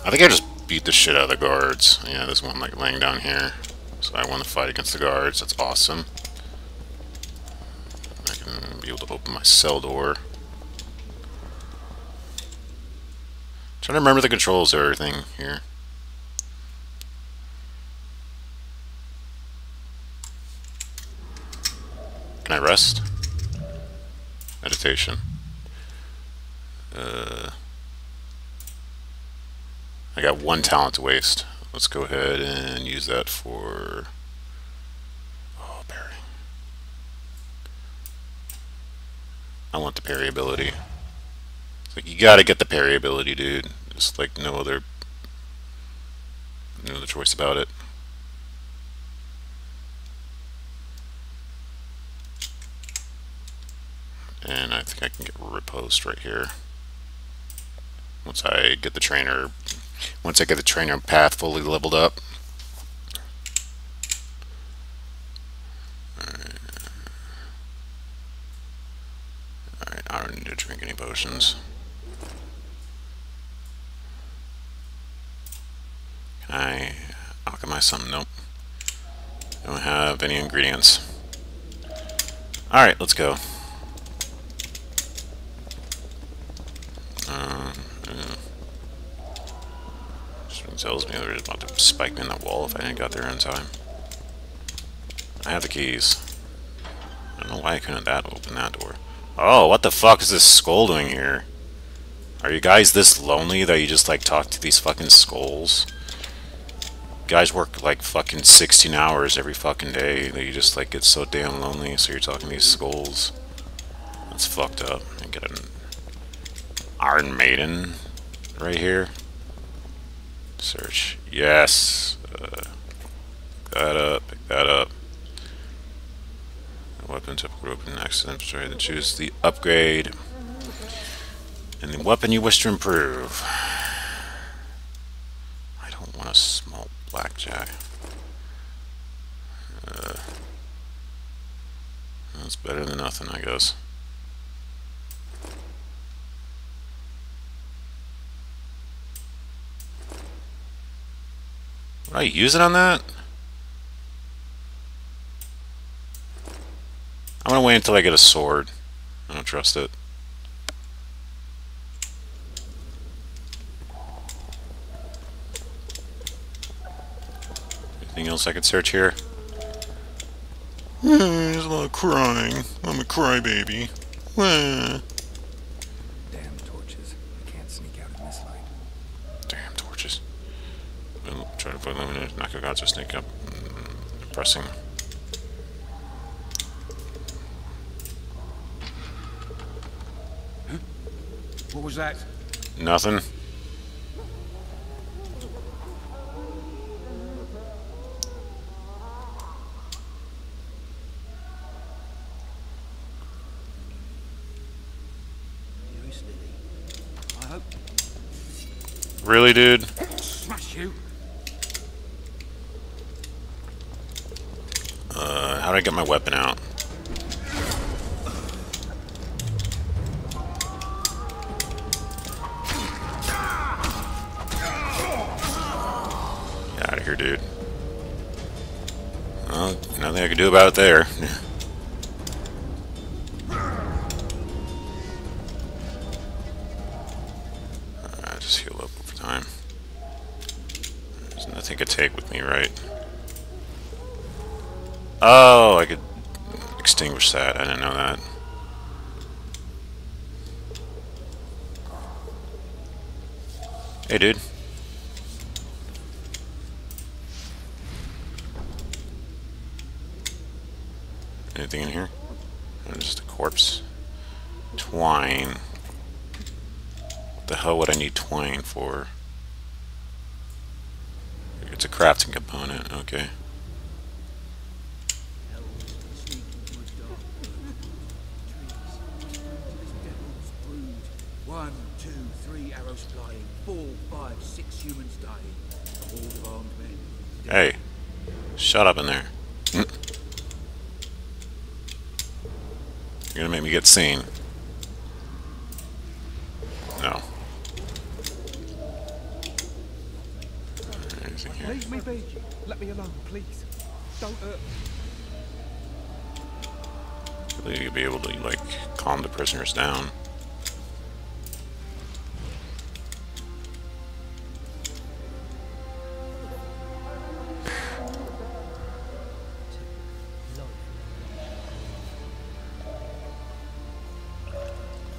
I think I just beat the shit out of the guards. Yeah, there's one like laying down here. So I won the fight against the guards. That's awesome. I can be able to open my cell door. Trying to remember the controls of everything here. Can I rest? Meditation. I got one talent to waste. Let's go ahead and use that for... Oh, parry. I want the parry ability. It's like, you gotta get the parry ability, dude. Just like no other choice about it. And I think I can get riposte right here. Once I get the trainer path fully leveled up. Alright, I don't need to drink any potions. Can I alchemize something? Nope. Don't have any ingredients. Alright, let's go. Something tells me they're about to spike me in that wall if I didn't got there in time. I have the keys. I don't know why I couldn't open that door. Oh, what the fuck is this skull doing here? Are you guys this lonely that you just like talk to these fucking skulls? Guys work like fucking 16 hours every fucking day that you just like get so damn lonely, so you're talking to these skulls. That's fucked up. I get an Iron Maiden right here. Search. Yes. Pick that up. Pick that up. Weapon typical open next. Then choose the upgrade and the weapon you wish to improve. I don't want a small blackjack. That's better than nothing, I guess. Would I use it on that? I'm gonna wait until I get a sword. I don't trust it. Anything else I could search here? There's a lot of crying. I'm a crybaby. Damn torches. I can't sneak out in this light. Damn torches. We'll try to put them in. Knock out to sneak up. Pressing. What was that? Nothing. I hope. Really, dude? Smash you. How do I get my weapon out? Get out of here, dude. Well, nothing I can do about it there. Just heal up over time. There's nothing I could take with me, right? Oh, I could extinguish that. I didn't know that. Hey, dude. Anything in here? Oh, just a corpse. Twine. What the hell would I need twine for? It's a crafting component. Okay. 1, 2, 3 arrows flying. 4, 5, 6 humans dying. All armed men. Hey. Shut up in there. You're gonna make me get seen. No. Leave me be. Let me alone, please. Don't hurt me. I believe you'll be able to, like, calm the prisoners down.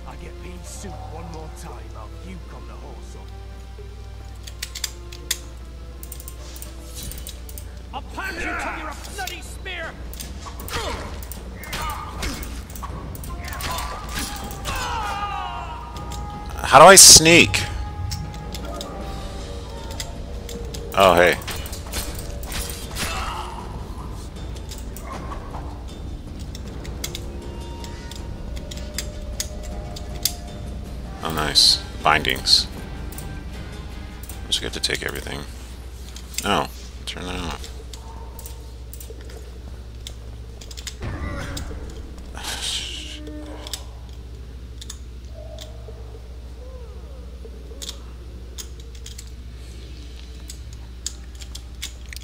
I get me suit one more time, I'll you on the horse up. I'll pound you till you're a bloody spear! How do I sneak? Oh, hey. Oh, nice. Bindings. Just get to take everything. Oh, turn that off.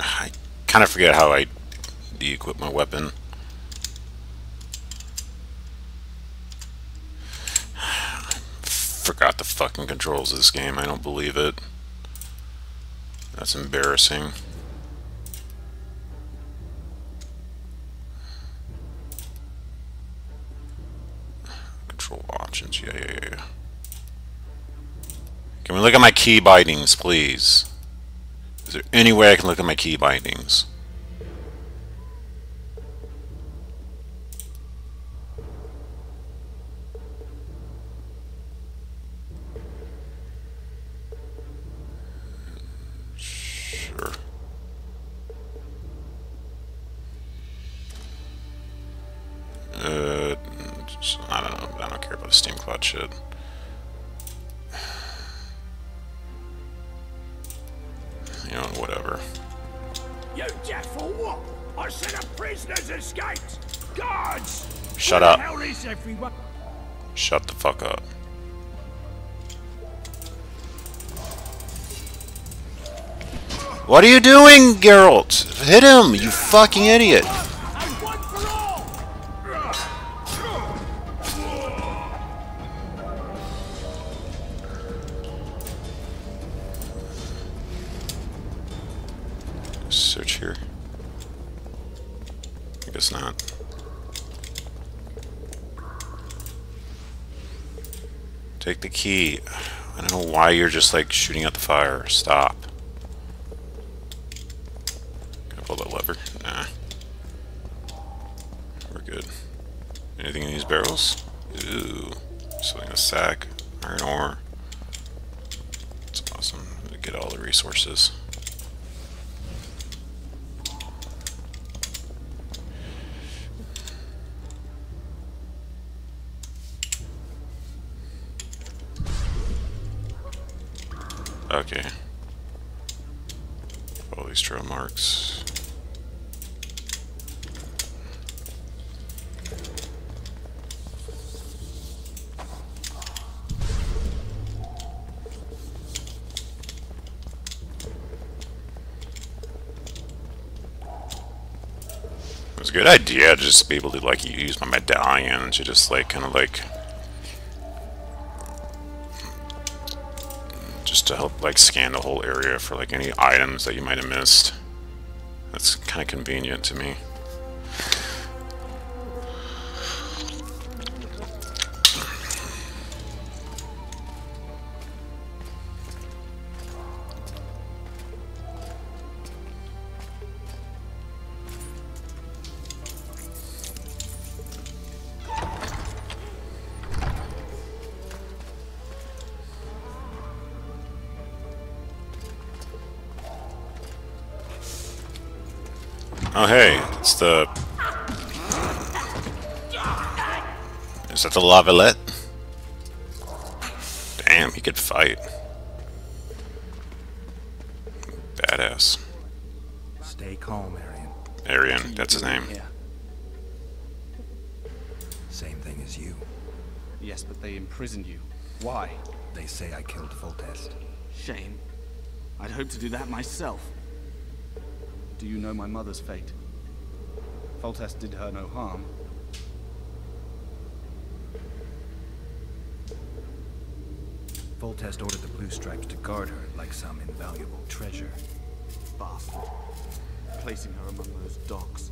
I kind of forget how I de-equip my weapon. Forgot the fucking controls of this game. I don't believe it. That's embarrassing. Control options. Yeah. Can we look at my key bindings, please? Is there any way I can look at my key bindings? Sure. I don't know. I don't care about the Steam Cloud shit. You know, whatever. You deaf for what? I said a prisoner's escaped! Guards! Shut Where up. the hell is everyone? Shut the fuck up. What are you doing, Geralt? Hit him, you fucking idiot. And one for all! Search here. I guess not. Take the key. I don't know why you're just like shooting at the fire. Stop. Can I pull that lever? Nah. We're good. Anything in these barrels? Ooh. Something a sack. Iron ore. That's awesome. Get all the resources. Okay. All these trail marks. It was a good idea to just be able to like use my medallion to just like kind of like just to help like scan the whole area for like any items that you might have missed. That's kind of convenient to me. Oh hey, it's the... Is that the Lavalette? Damn, he could fight. Badass. Stay calm, Arian. Arian, that's his name. Yeah. Same thing as you. Yes, but they imprisoned you. Why? They say I killed Foltest. Shame. I'd hoped to do that myself. Do you know my mother's fate? Foltest did her no harm. Foltest ordered the Blue Stripes to guard her like some invaluable treasure. Bastard. Placing her among those dogs.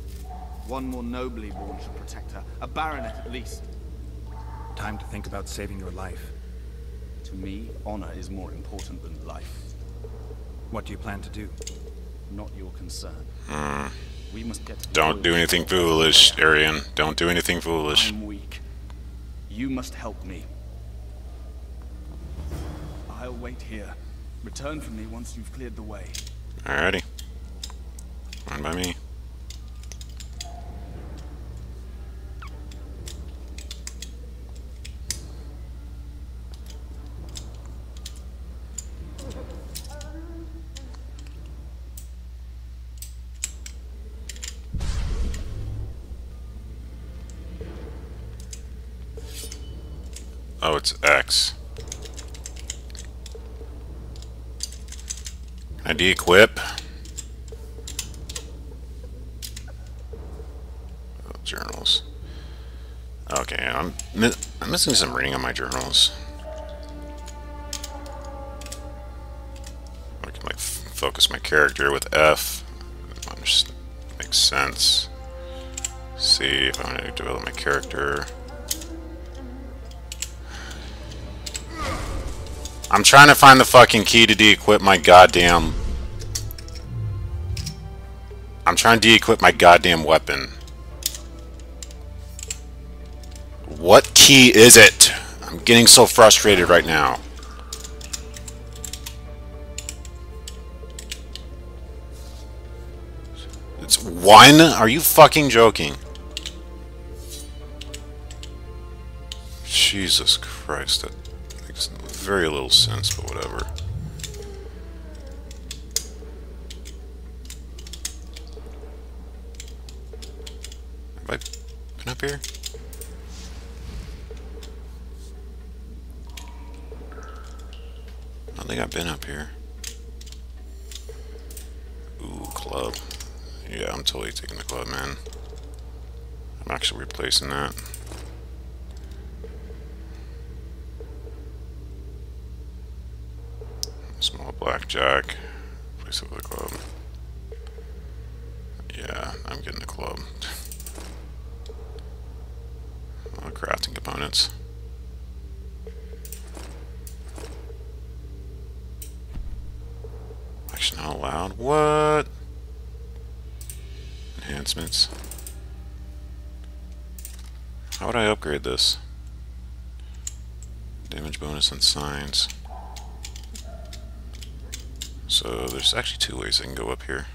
One more nobly born should protect her. A baronet at least. Time to think about saving your life. To me, honor is more important than life. What do you plan to do? Not your concern. We must get to the Don't do anything foolish, Arian. Don't do anything foolish. I'm weak. You must help me. I'll wait here. Return for me once you've cleared the way. Alrighty. Fine by me. Oh, it's X. Can I de-equip? Oh, journals. Okay, I'm missing some reading on my journals. I can like focus my character with F. Just makes sense. See if I want to develop my character. I'm trying to find the fucking key to de-equip my goddamn... I'm trying to de-equip my goddamn weapon. What key is it? I'm getting so frustrated right now. It's 1? Are you fucking joking? Jesus Christ, that makes very little sense, but whatever. Have I been up here? I don't think I've been up here. Ooh, club. Yeah, I'm totally taking the club, man. I'm actually replacing that. Small blackjack. Place it with the club. Yeah, I'm getting the club. Crafting components. Action not allowed. What? Enhancements. How would I upgrade this? Damage bonus and signs. So there's actually 2 ways I can go up here.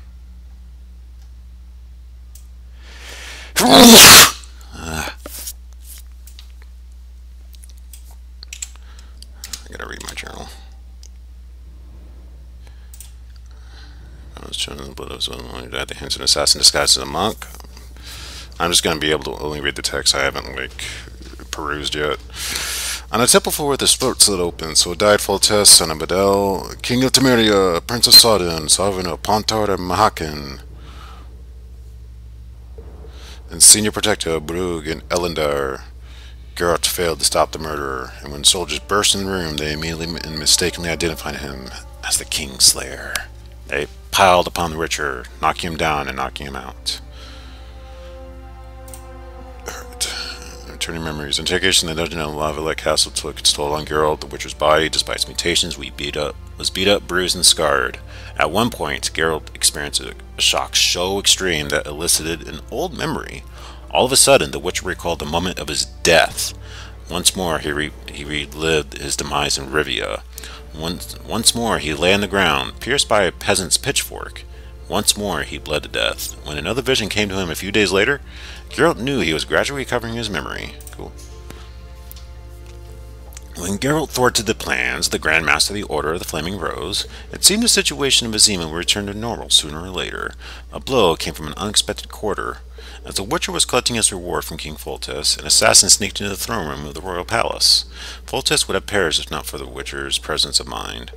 I gotta read my journal. I was chosen the blood of someone who died. The hints of an assassin disguised as a monk. I'm just gonna be able to only read the text. I haven't like perused yet. On a temple floor the split slit open, so died Foltest, son of Badel, king of Temeria, prince of Sodden, sovereign of Pontar and Mahaken, and senior protector of Brugge and Elendar. Geralt failed to stop the murderer, and when soldiers burst in the room, they immediately and mistakenly identified him as the Kingslayer. They piled upon the Witcher, knocking him down and knocking him out. Returning memories. Interrogation in the dungeon of Lava Lake Castle took its toll on Geralt. The Witcher's body, despite its mutations, was beat up, bruised, and scarred. At one point, Geralt experienced a shock so extreme that elicited an old memory. All of a sudden, the Witcher recalled the moment of his death. Once more, he relived his demise in Rivia. Once more, he lay on the ground, pierced by a peasant's pitchfork. Once more, he bled to death. When another vision came to him a few days later, Geralt knew he was gradually recovering his memory. Cool. When Geralt thwarted the plans of the Grand Master of the Order of the Flaming Rose, it seemed the situation of Vizima would return to normal sooner or later. A blow came from an unexpected quarter. As the Witcher was collecting his reward from King Foltest, an assassin sneaked into the throne room of the royal palace. Foltest would have perished if not for the Witcher's presence of mind.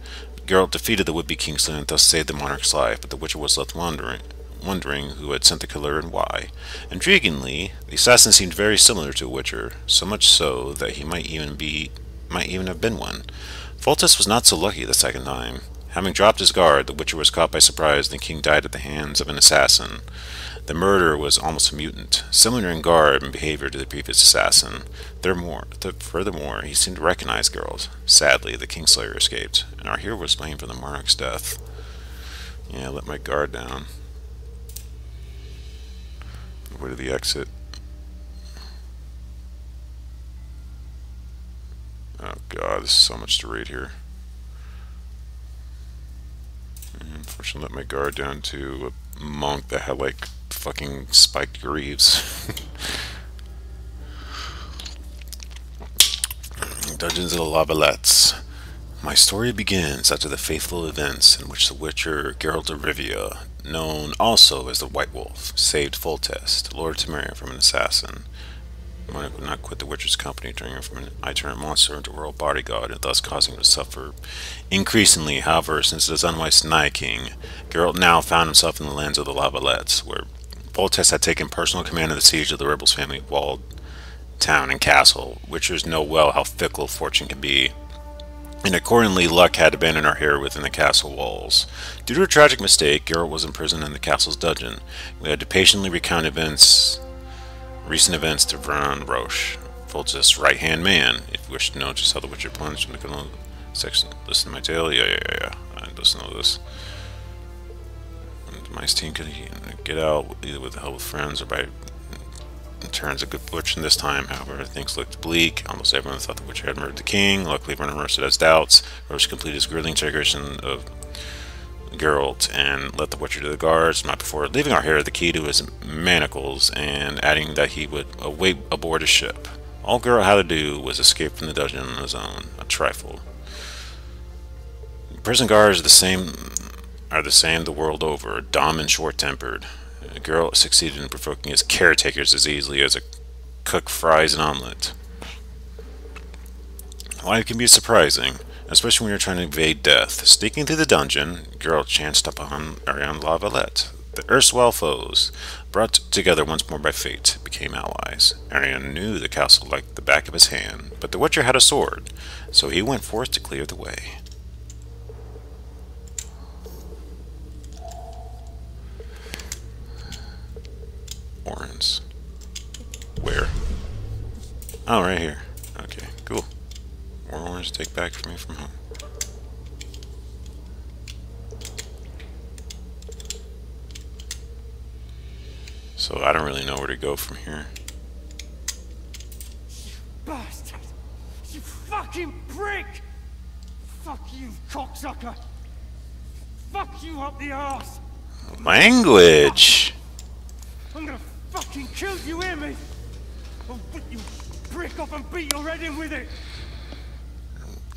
Geralt defeated the would-be Kingslayer and thus saved the monarch's life, but the Witcher was left wondering wondering who had sent the killer and why. Intriguingly, the assassin seemed very similar to a Witcher, so much so that he might even have been one. Foltest was not so lucky the second time. Having dropped his guard, the Witcher was caught by surprise and the king died at the hands of an assassin. The murderer was almost a mutant, similar in garb and behavior to the previous assassin. Furthermore, he seemed to recognize Geralt. Sadly, the Kingslayer escaped, and our hero was blamed for the monarch's death. Yeah, let my guard down. Where to the exit? Oh god, this is so much to read here. And unfortunately, let my guard down to a monk that had like fucking spiked greaves. Dungeons of the La Valettes. My story begins after the fateful events in which the Witcher Geralt of Rivia, known also as the White Wolf, saved Foltest, Lord Temeria, from an assassin. Monarch would not quit the Witcher's company, turning him from an itinerant monster into a royal bodyguard, and thus causing him to suffer increasingly. However, since his unwise Night King, Geralt now found himself in the lands of the La Valettes, where Foltest had taken personal command of the siege of the rebels' family walled town and castle. Witchers know well how fickle fortune can be, and accordingly luck had abandoned our hero within the castle walls. Due to a tragic mistake, Geralt was imprisoned in the castle's dungeon. We had to patiently recount recent events to Vernon Roche, Foltest's right-hand man. If you wish to know just how the Witcher plunged into the section, listen to my tale. Yeah. I listen to this. My team could get out either with the help of friends or by turns a good butcher this time. However, things looked bleak. Almost everyone thought the Witcher had murdered the king. Luckily, Vernon Roche had his doubts. Roche completed his grueling interrogation of Geralt and let the Witcher to the guards, not before leaving our hero the key to his manacles and adding that he would await aboard his ship. All Geralt had to do was escape from the dungeon on his own. A trifle. Prison guards are the same the world over, dumb and short-tempered. Geralt succeeded in provoking his caretakers as easily as a cook fries an omelet. Life can be surprising, especially when you're trying to evade death. Sneaking through the dungeon, Geralt chanced upon Ariane La Valette. The erstwhile foes, brought together once more by fate, became allies. Ariane knew the castle like the back of his hand, but the Witcher had a sword, so he went forth to clear the way. Warrens. Where? Oh, right here. Okay, cool. More orange to take back for me from home. So I don't really know where to go from here. Bastard! You fucking prick! Fuck you, cocksucker! Fuck you up the arse! Language! I'm gonna fucking kill you, hear me? I'll rip you prick off and beat your head in with it!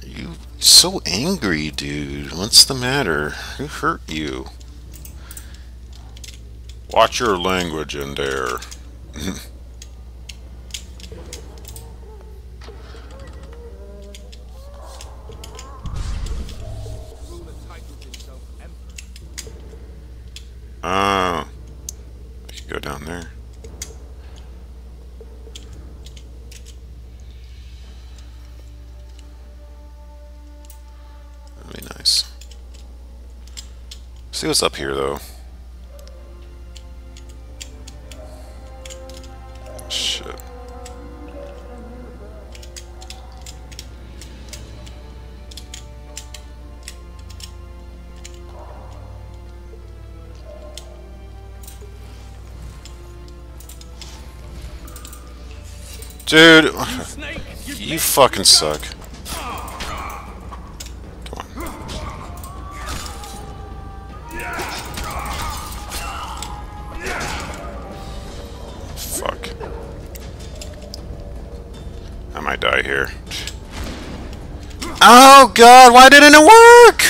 You so angry, dude. What's the matter? Who hurt you? Watch your language in there. I could go down there. That'd be nice. See what's up here, though. Shit. Dude, you fucking suck. Come on. Fuck. I might die here. Oh god, why didn't it work?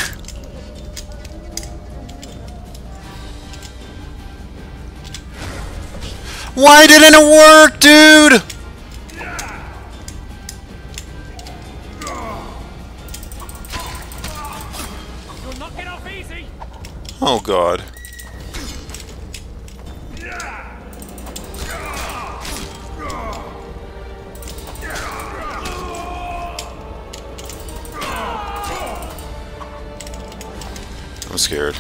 Why didn't it work, dude? You'll knock it off easy! Oh god. I'm scared.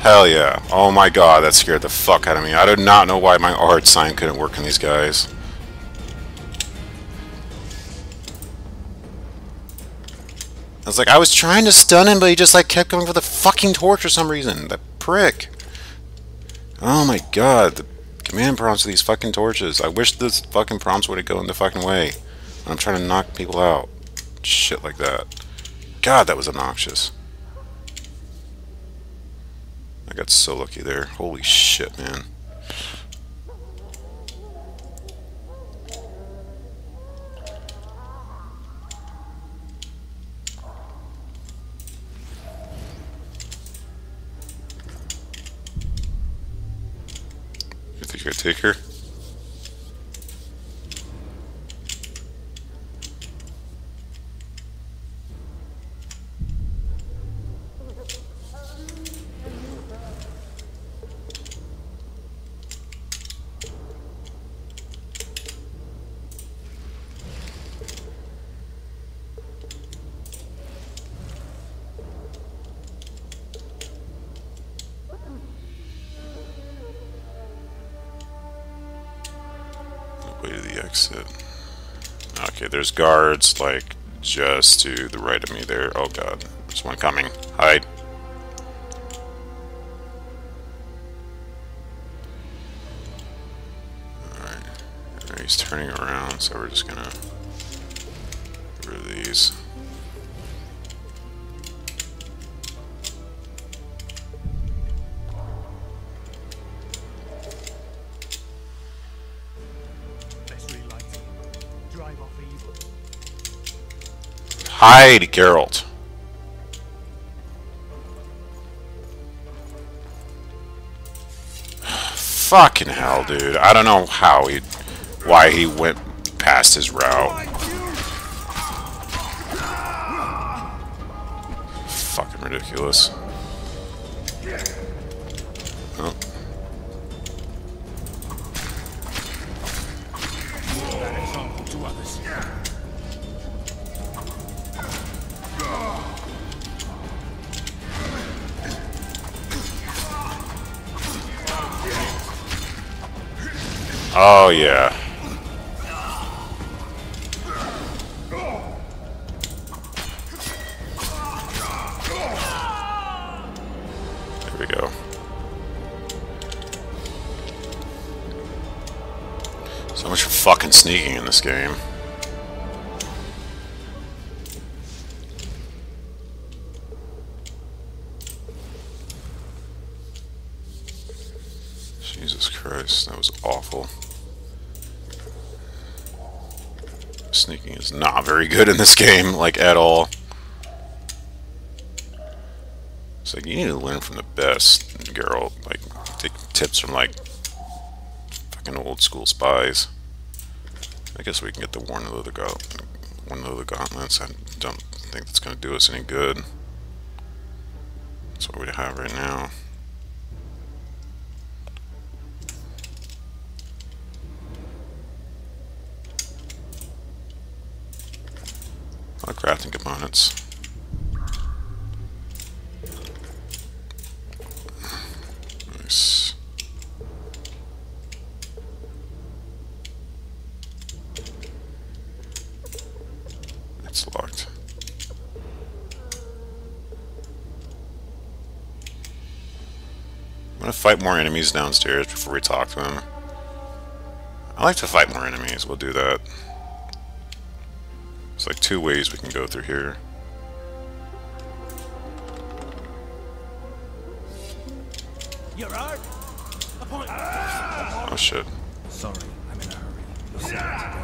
Hell yeah. Oh my god, that scared the fuck out of me. I did not know why my art sign couldn't work on these guys. I was like, I was trying to stun him, but he just like kept going for the fucking torch for some reason. That prick. Oh my god, the command prompts of these fucking torches. I wish this fucking prompts would go in the fucking way when I'm trying to knock people out. Shit like that. God, that was obnoxious. I got so lucky there. Holy shit, man. You think I take her? Way to the exit. Okay, there's guards like just to the right of me there. Oh god, there's one coming. Hide. Alright. He's turning around, so we're just gonna get rid of these. Hide, Geralt. Fucking hell, dude. I don't know why he went past his route. Fucking ridiculous. Oh. Oh, yeah. There we go. So much for fucking sneaking in this game. Jesus Christ, that was awful. Sneaking is not very good in this game, like, at all. It's like, you need to learn from the best, Geralt. Like, take tips from, like, fucking old school spies. I guess we can get the one of the gauntlets. I don't think that's going to do us any good. That's what we have right now. A lot of crafting components. Nice. It's locked. I'm gonna fight more enemies downstairs before we talk to them. I like to fight more enemies. We'll do that. There's like two ways we can go through here. You're right. Oh shit. Sorry, I'm in a hurry. You'll see it today.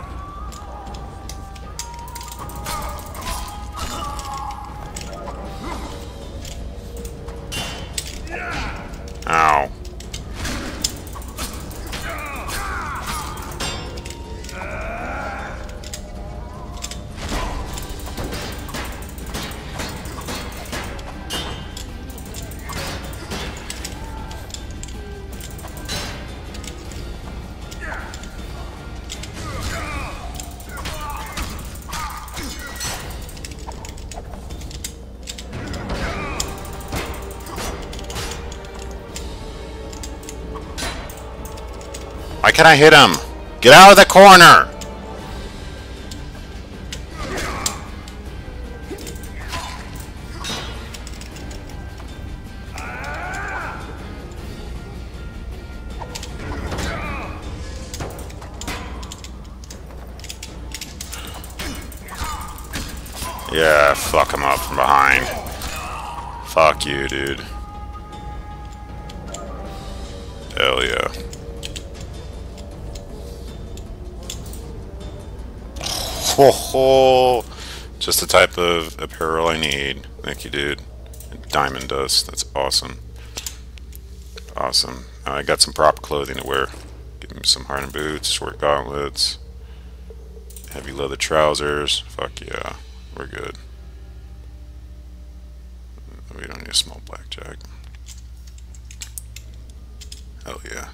Ow. can I hit him? Get out of the corner! Yeah, fuck him up from behind. Fuck you, dude. Hell yeah. Ho ho! Just the type of apparel I need. Thank you, dude. Diamond dust. That's awesome. Awesome. I got some proper clothing to wear. Give me some hardened boots, short gauntlets, heavy leather trousers. Fuck yeah. We're good. We don't need a small blackjack. Hell yeah.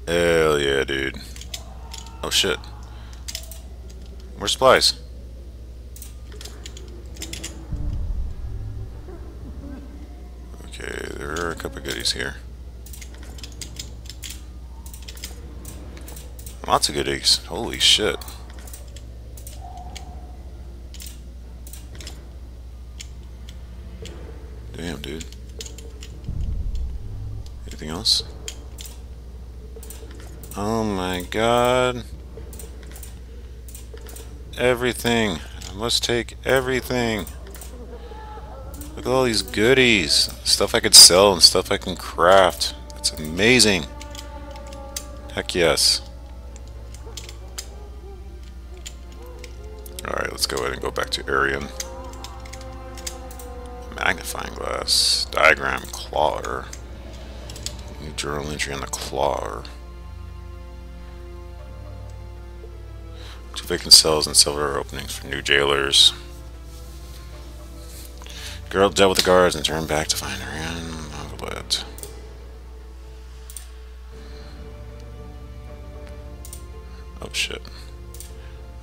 Hell yeah, dude. Oh shit. Where's supplies? Okay, there are a couple goodies here. Lots of goodies. Holy shit. Damn, dude. Anything else? Oh my god. Everything. I must take everything. Look at all these goodies. Stuff I could sell and stuff I can craft. That's amazing. Heck yes. Alright, let's go ahead and go back to Arian. Magnifying glass, diagram, clawer, new journal entry on the clawer, 2 vacant cells and several openings for new jailers. Girl dealt with the guards and turned back to find Arian Mongolet. Oh shit.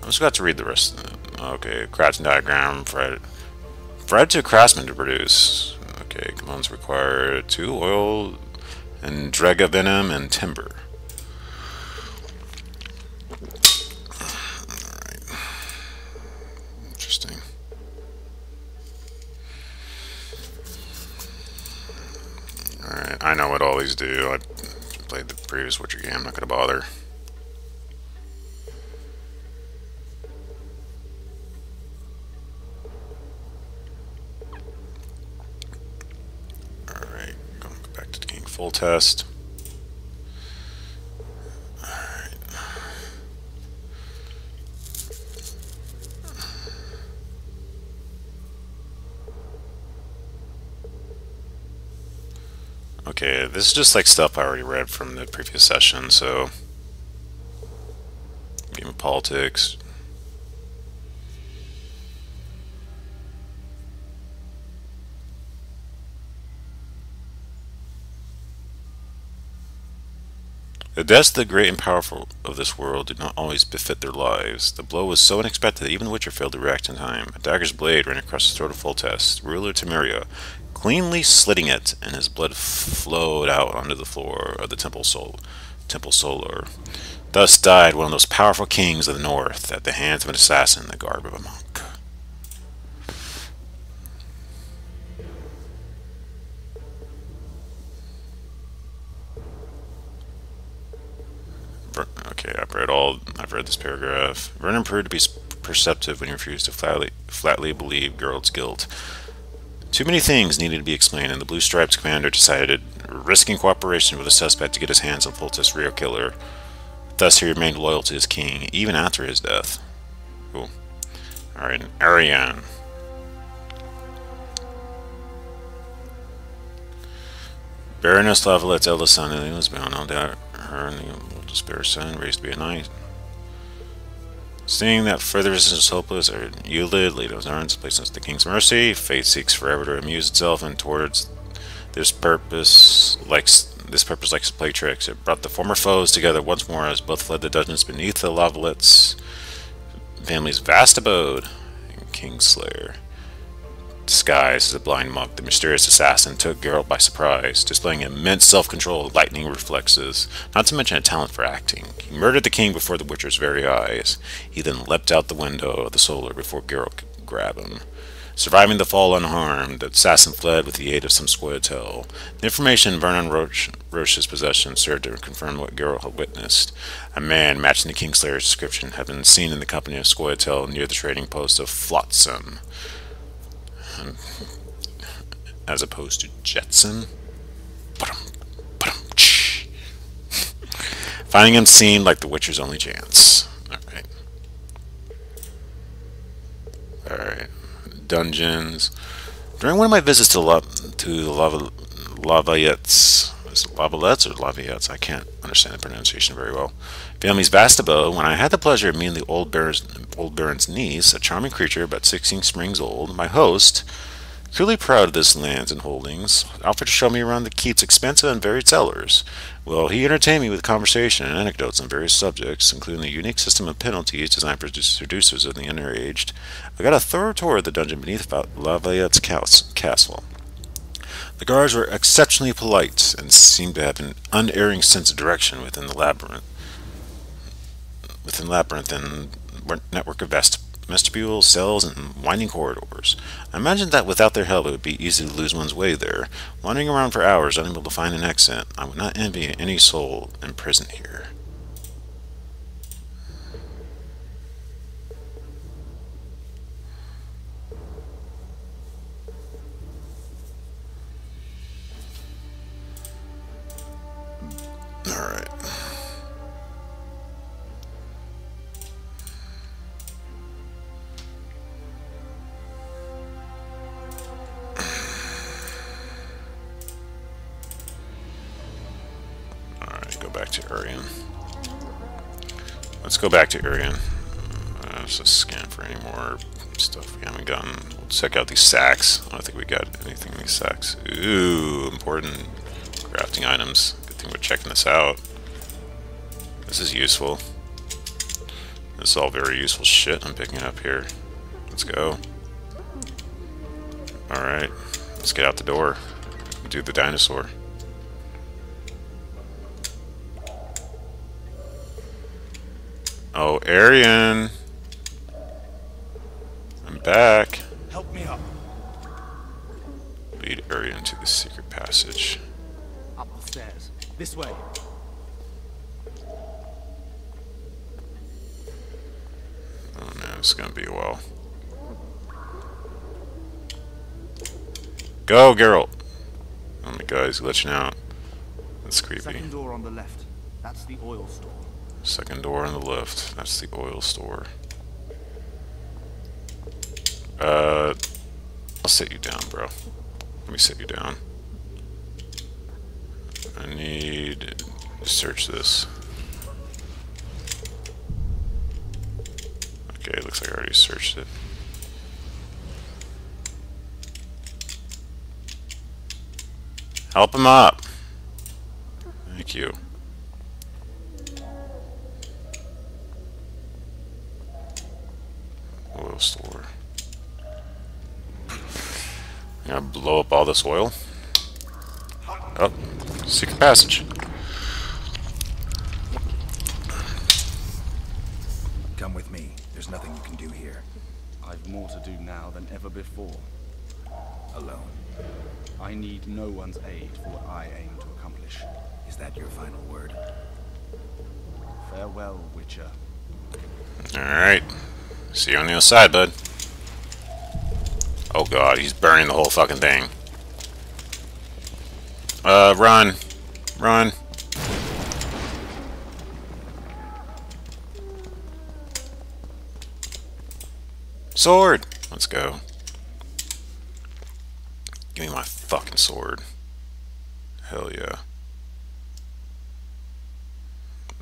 I just got to read the rest of it. Okay, crafting diagram, Fred to craftsman to produce. Okay, components require 2 oil and drega venom and timber. Alright. Interesting. Alright, I know what all these do. I played the previous Witcher game, I'm not gonna bother. Full test. Alright. Okay, this is just like stuff I already read from the previous session, so game of politics. The deaths of the great and powerful of this world did not always befit their lives. The blow was so unexpected that even the Witcher failed to react in time. A dagger's blade ran across the throat of Foltest, ruler Temeria, cleanly slitting it, and his blood flowed out onto the floor of the Temple Solar. Thus died one of those powerful kings of the north at the hands of an assassin in the garb of a monk. Okay, I've read this paragraph. Vernon proved to be perceptive when he refused to flatly believe Geralt's guilt. Too many things needed to be explained, and the Blue Stripes commander decided risking cooperation with the suspect to get his hands on Foltest's real killer. Thus, he remained loyal to his king, even after his death. Cool. Alright, Arian. Baroness Lavallette's eldest son, and was bound no doubt her and the despair son, raised to be a knight. Seeing that further resistance is hopeless, or yielded, laid his arms, placed at the king's mercy. Fate seeks forever to amuse itself, and towards this purpose likes to play tricks. It brought the former foes together once more as both fled the dungeons beneath the Lavallette's family's vast abode in Kingslayer. Disguised as a blind monk, the mysterious assassin took Geralt by surprise, displaying immense self-control, lightning reflexes, not to mention a talent for acting. He murdered the king before the Witcher's very eyes. He then leapt out the window of the solar before Geralt could grab him. Surviving the fall unharmed, the assassin fled with the aid of some scoia'tael. The information in Vernon Roche's possession served to confirm what Geralt had witnessed. A man matching the Kingslayer's description had been seen in the company of scoia'tael near the trading post of Flotsam, as opposed to Jetson. Finding him seemed like the Witcher's only chance. Alright. Dungeons. During one of my visits to the Lavallettes, is it Lavallettes or Lavallettes? I can't understand the pronunciation very well. Family's vast abode, when I had the pleasure of meeting the old Baron's niece, a charming creature about 16 springs old, my host, truly proud of this lands and holdings, offered to show me around the keep's expensive and varied cellars. Well, he entertained me with conversation and anecdotes on various subjects, including the unique system of penalties designed for seducers of the underaged. I got a thorough tour of the dungeon beneath Lavallette's castle. The guards were exceptionally polite and seemed to have an unerring sense of direction within the labyrinth and network of vestibules, cells, and winding corridors. I imagined that without their help it would be easy to lose one's way there. Wandering around for hours, unable to find an exit, I would not envy any soul imprisoned here. Alright. Go back to Urian. Let's go back to Urian. Let's just scan for any more stuff we haven't gotten. We'll check out these sacks. I don't think we got anything in these sacks. Ooh, important crafting items. Good thing we're checking this out. This is useful. This is all very useful shit I'm picking up here. Let's go. Alright, let's get out the door. Do the dinosaur. Oh, Arian! I'm back. Help me up. Lead Arian to the secret passage. Up the stairs. This way. Oh no, it's gonna be a while. Go, Geralt! Oh my god, he's glitching out. That's creepy. Second door on the left. That's the oil store. Second door on the left. That's the oil store. I'll sit you down, bro. Let me sit you down. I need to search this. Okay, it looks like I already searched it. Help him up! Thank you. Oil store. I'm gonna blow up all this oil. Oh, secret passage. Come with me. There's nothing you can do here. I've more to do now than ever before. Alone. I need no one's aid for what I aim to accomplish. Is that your final word? Farewell, Witcher. Alright. See you on the other side, bud. Oh god, he's burning the whole fucking thing. Run. Run. Sword! Let's go. Give me my fucking sword. Hell yeah.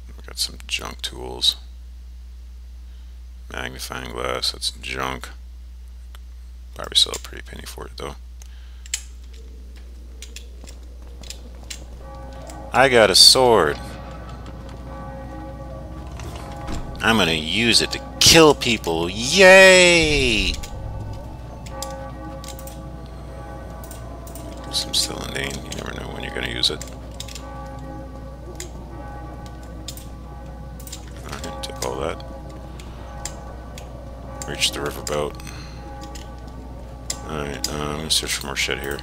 We got some junk tools. Magnifying glass, that's junk. Probably sell a pretty penny for it though. I got a sword. I'm gonna use it to kill people. Yay! Some Celandine. You never know when you're going to use it. Alright, take all that. Reach the riverboat. Alright, I'm going to search for more shit here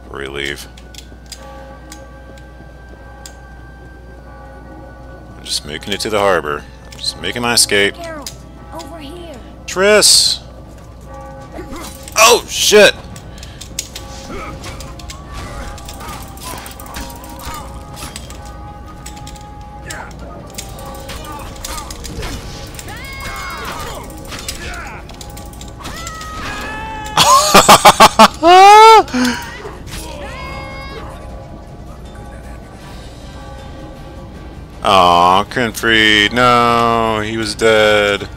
before we leave. I'm just making it to the harbor. I'm just making my escape. Geralt, over here. Triss! Oh, shit! Aw, Kenfried, no, he was dead.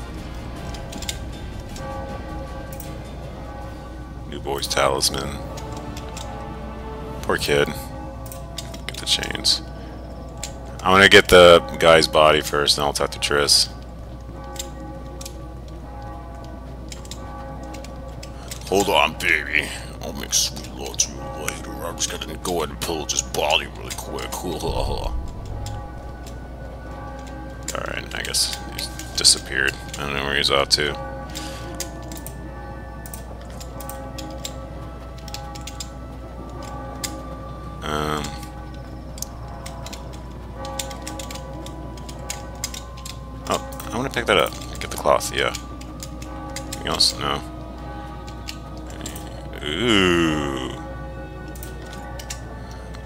New boy's talisman. Poor kid. Get the chains. I'm gonna get the guy's body first, and I'll talk to Triss. Hold on, baby. I'll make sweet love to you later. I'm just gonna go ahead and pillage his body really quick. Alright, I guess he's disappeared. I don't know where he's off to. Oh, I want to pick that up. Get the cloth, yeah. Anything else? No. Ooh.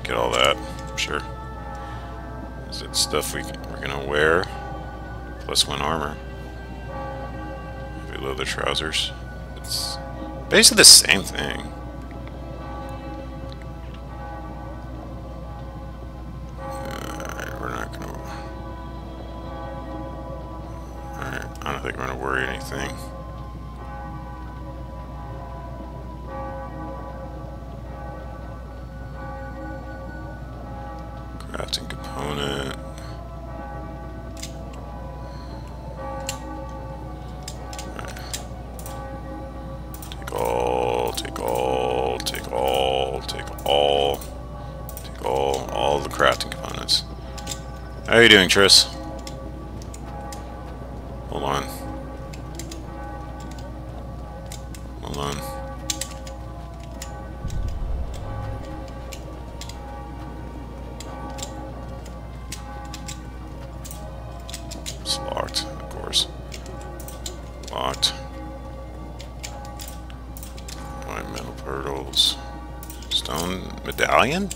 Get all that, sure. Is it stuff we're gonna wear? +1 armor. Heavy leather trousers. It's basically the same thing. We're not gonna. Alright, I don't think we're gonna worry anything. Crafting component. All the crafting components. How are you doing, Triss? Hold on. Hold on. It's locked, of course. Locked. My metal pearls. Stone medallion?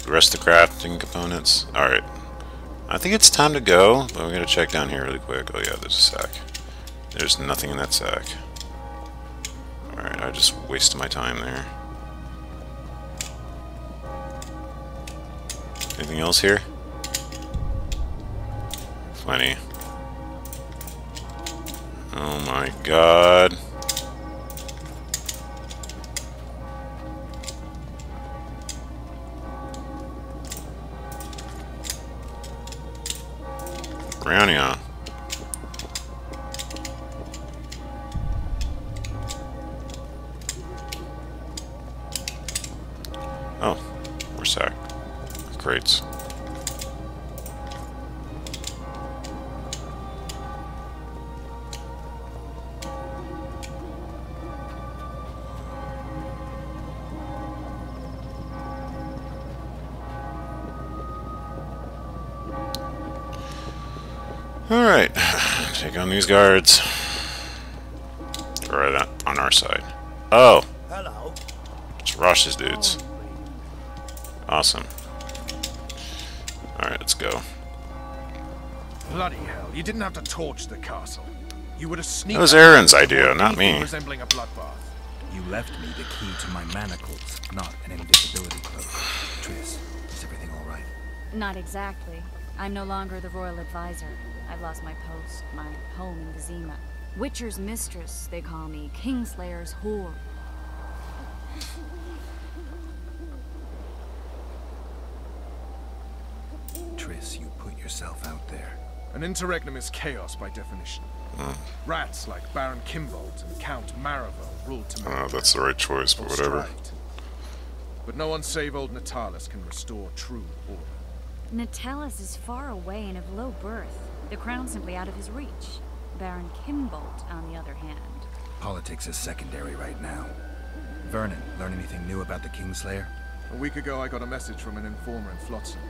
The rest of the crafting components. Alright. I think it's time to go, but we're going to check down here really quick. Oh yeah, there's a sack. There's nothing in that sack. Alright, I just wasted my time there. Anything else here? Plenty. Oh my god. Brownia. Oh, we're sacked. Crates. Alright, take on these guards. Or that on our side. Oh! Hello. It's Rosh's dudes. Awesome. Alright, let's go. Bloody hell, you didn't have to torch the castle. You would have sneaked. That was Aaron's idea, not me. Resembling a bloodbath. You left me the key to my manacles, not an invisibility cloak. Triss, is everything all right? Not exactly. I'm no longer the royal advisor. I've lost my post, my home in Vizima. Witcher's mistress, they call me. Kingslayer's whore. Triss, you put yourself out there. An interregnum is chaos by definition. Rats like Baron Kimbold and Count Maravel ruled Temeria. That's the right choice, but whatever. But no one save old Natalis can restore true order. Natalis is far away and of low birth. The crown's simply out of his reach. Baron Kimbold, on the other hand. Politics is secondary right now. Vernon, learn anything new about the Kingslayer? A week ago, I got a message from an informer in Flotsam.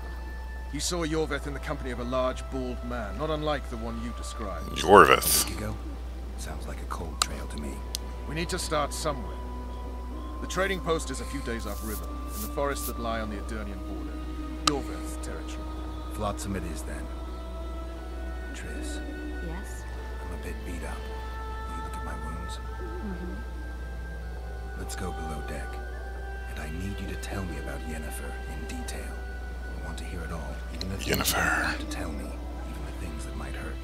He saw Yorveth in the company of a large, bald man, not unlike the one you described. Yorveth. A week ago? Sounds like a cold trail to me. We need to start somewhere. The trading post is a few days upriver, in the forests that lie on the Aedirnian border. Yorveth territory. Flotsam it is, then. Triss, Yes? I'm a bit beat up. Will you look at my wounds? Let's go below deck. And I need you to tell me about Yennefer in detail. I want to hear it all, even the things you don't have to tell me, even the things that might hurt.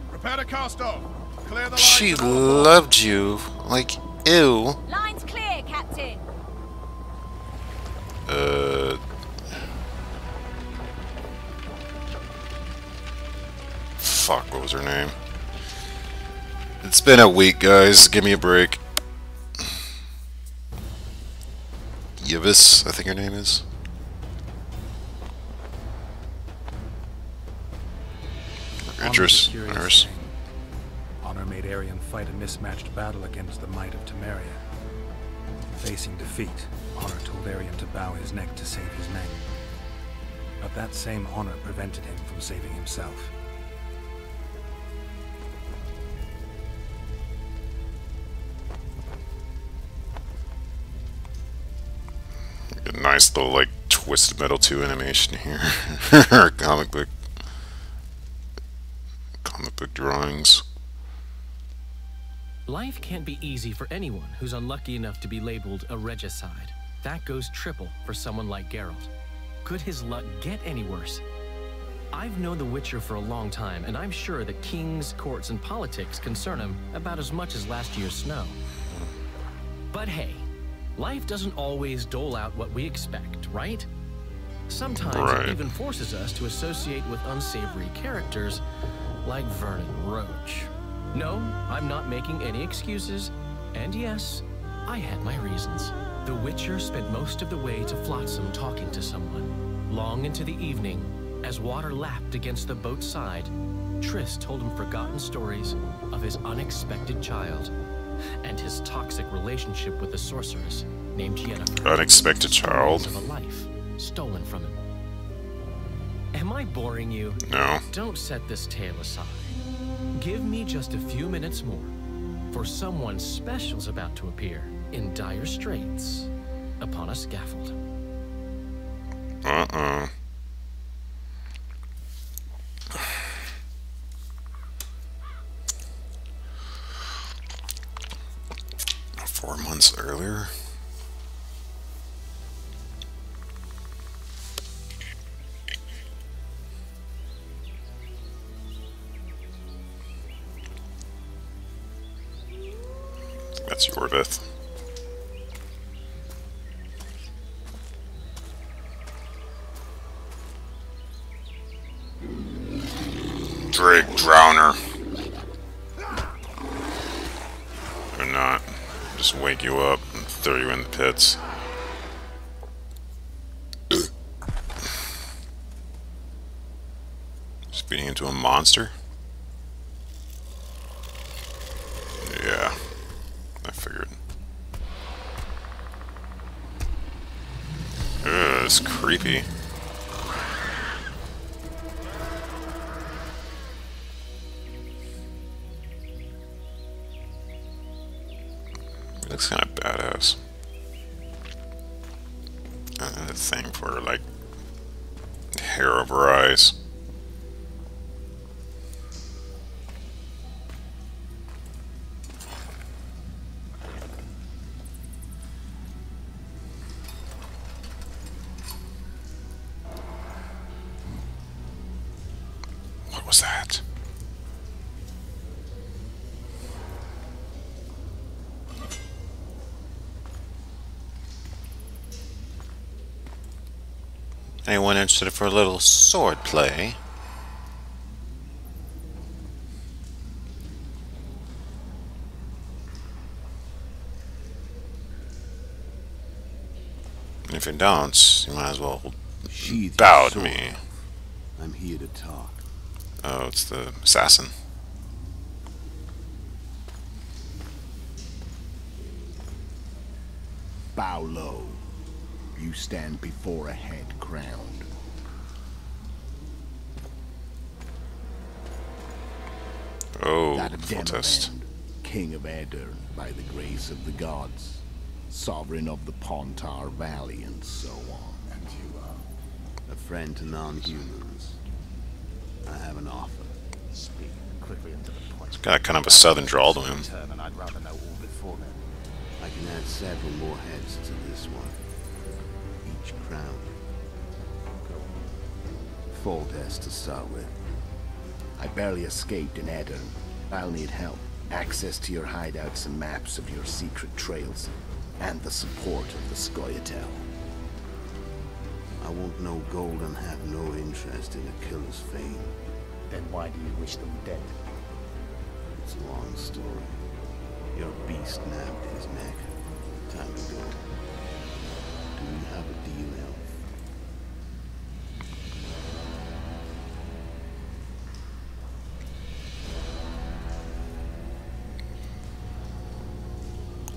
Prepare to cast off. Clear the line. She loved you. Like, ew. Line's clear, Captain. Fuck, what was her name? It's been a week, guys. Give me a break. Yvis, I think her name is. Idris, nurse. Honor made Arion fight a mismatched battle against the might of Temeria. Facing defeat, Honor told Arion to bow his neck to save his men. But that same honor prevented him from saving himself. A nice little, like, Twisted Metal 2 animation here. comic book drawings. Life can't be easy for anyone who's unlucky enough to be labeled a regicide. That goes triple for someone like Geralt. Could his luck get any worse? I've known the Witcher for a long time, and I'm sure that kings, courts, and politics concern him about as much as last year's snow. But hey, life doesn't always dole out what we expect, right? Sometimes it even forces us to associate with unsavory characters like Vernon Roche. No, I'm not making any excuses, and yes, I had my reasons. The Witcher spent most of the way to Flotsam talking to someone. Long into the evening, as water lapped against the boat's side, Triss told him forgotten stories of his unexpected child and his toxic relationship with a sorceress named Yennefer. Unexpected child. Of a life stolen from him. Am I boring you? No. Don't set this tale aside. Give me just a few minutes more, for someone special's about to appear in dire straits upon a scaffold. Uh-uh. 4 months earlier? That's Yorveth. Drake Drowner. Or not. Just wake you up and throw you in the pits. Just beating into a monster? Yeah. I figured. Ugh, it's creepy. It looks kind of badass. And the thing for, like, hair over her eyes. What was that? Anyone interested for a little sword play? And if you don't, you might as well Sheath bow your to sword. me. I'm here to talk. Oh, it's the assassin. Bow low. You stand before a head crowned. Oh, That of full test. Demavend, King of Aedirn, by the grace of the gods, sovereign of the Pontar Valley, and so on. And you are a friend to non-humans. I have an offer. Speak quickly and to the point. It's got kind of a southern drawl to him. And I'd rather know all before then. I can add several more heads to this one. Each crown. Full test to start with. I barely escaped in Aedirn. I'll need help. Access to your hideouts and maps of your secret trails. And the support of the Scoia'tael. I want no gold and have no interest in a killer's fame. Then why do you wish them dead? It's a long story. Your beast nabbed his neck. Time to go. Do we have a deal, Elf?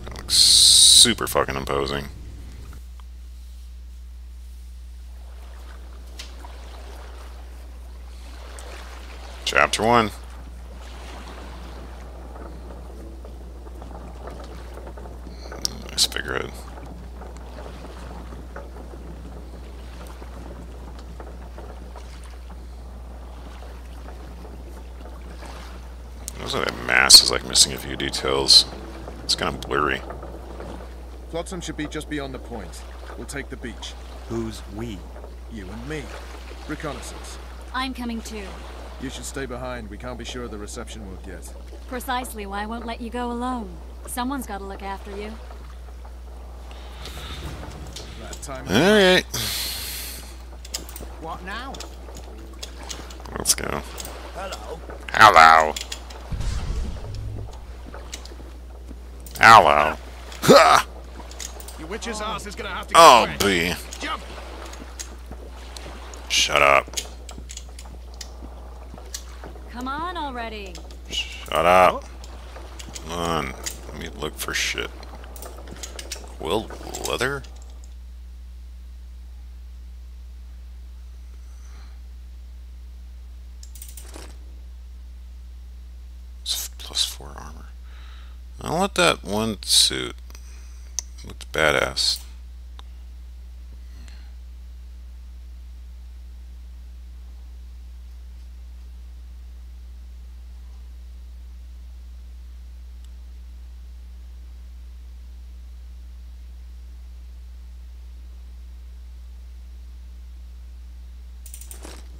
That looks super fucking imposing. Chapter 1. Nice figurehead. Looks like that mask is like missing a few details. It's kind of blurry. Flotsam should be just beyond the point. We'll take the beach. Who's we? You and me. Reconnaissance. I'm coming too. You should stay behind. We can't be sure of the reception we'll get. Precisely why I won't let you go alone. Someone's got to look after you. That time. Alright, What now? let's go. Hello. Hello. Hello. Ha! Your witch's ass is gonna have to Oh, get B. Jump! Shut up. Come on already. Shut up. Come on. Let me look for shit. Quill leather? It's +4 armor. I want that one suit. Looked badass.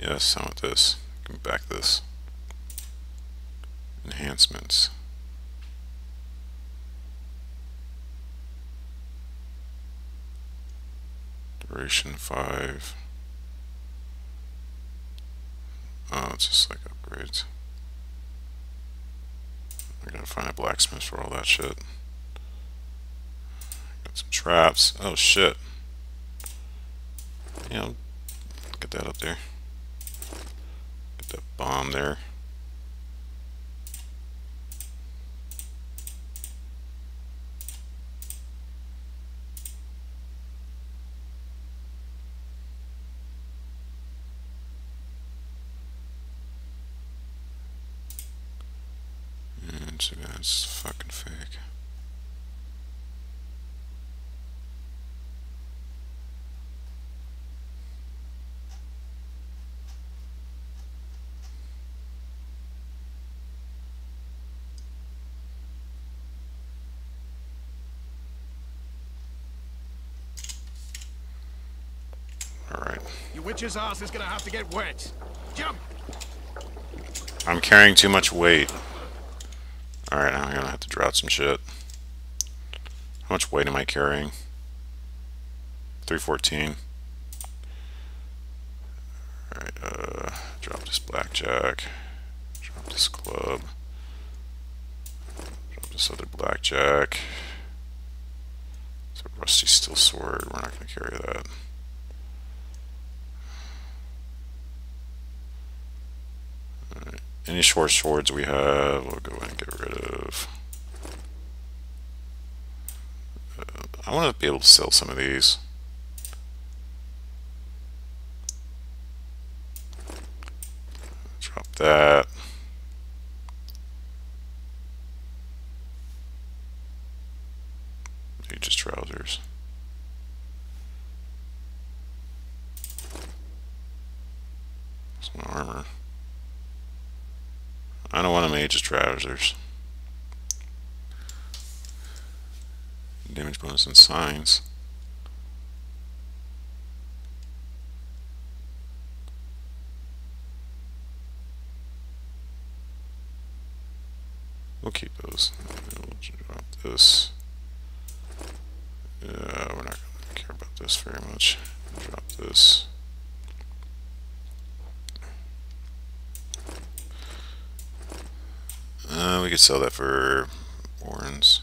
Yes, I want this. Give me back this. Enhancements. Duration 5. Oh, it's just like upgrades. I gotta find a blacksmith for all that shit. Got some traps. Oh shit. You know, get that up there. Get that bomb there. And so that's fucking fake. Alright. Your witch's ass is gonna have to get wet. Jump! I'm carrying too much weight. Alright, now I'm gonna have to drought some shit. How much weight am I carrying? 314. blackjack. Drop this club. Drop this other blackjack. It's a rusty steel sword. We're not going to carry that. Alright. Any short swords we have, we'll go ahead and get rid of. I want to be able to sell some of these. Drop that. Maybe just trousers. Some armor. I don't want to make just trousers. Damage bonus and signs. We'll keep those. We'll drop this. We're not going to care about this very much. Drop this. We could sell that for Warrens.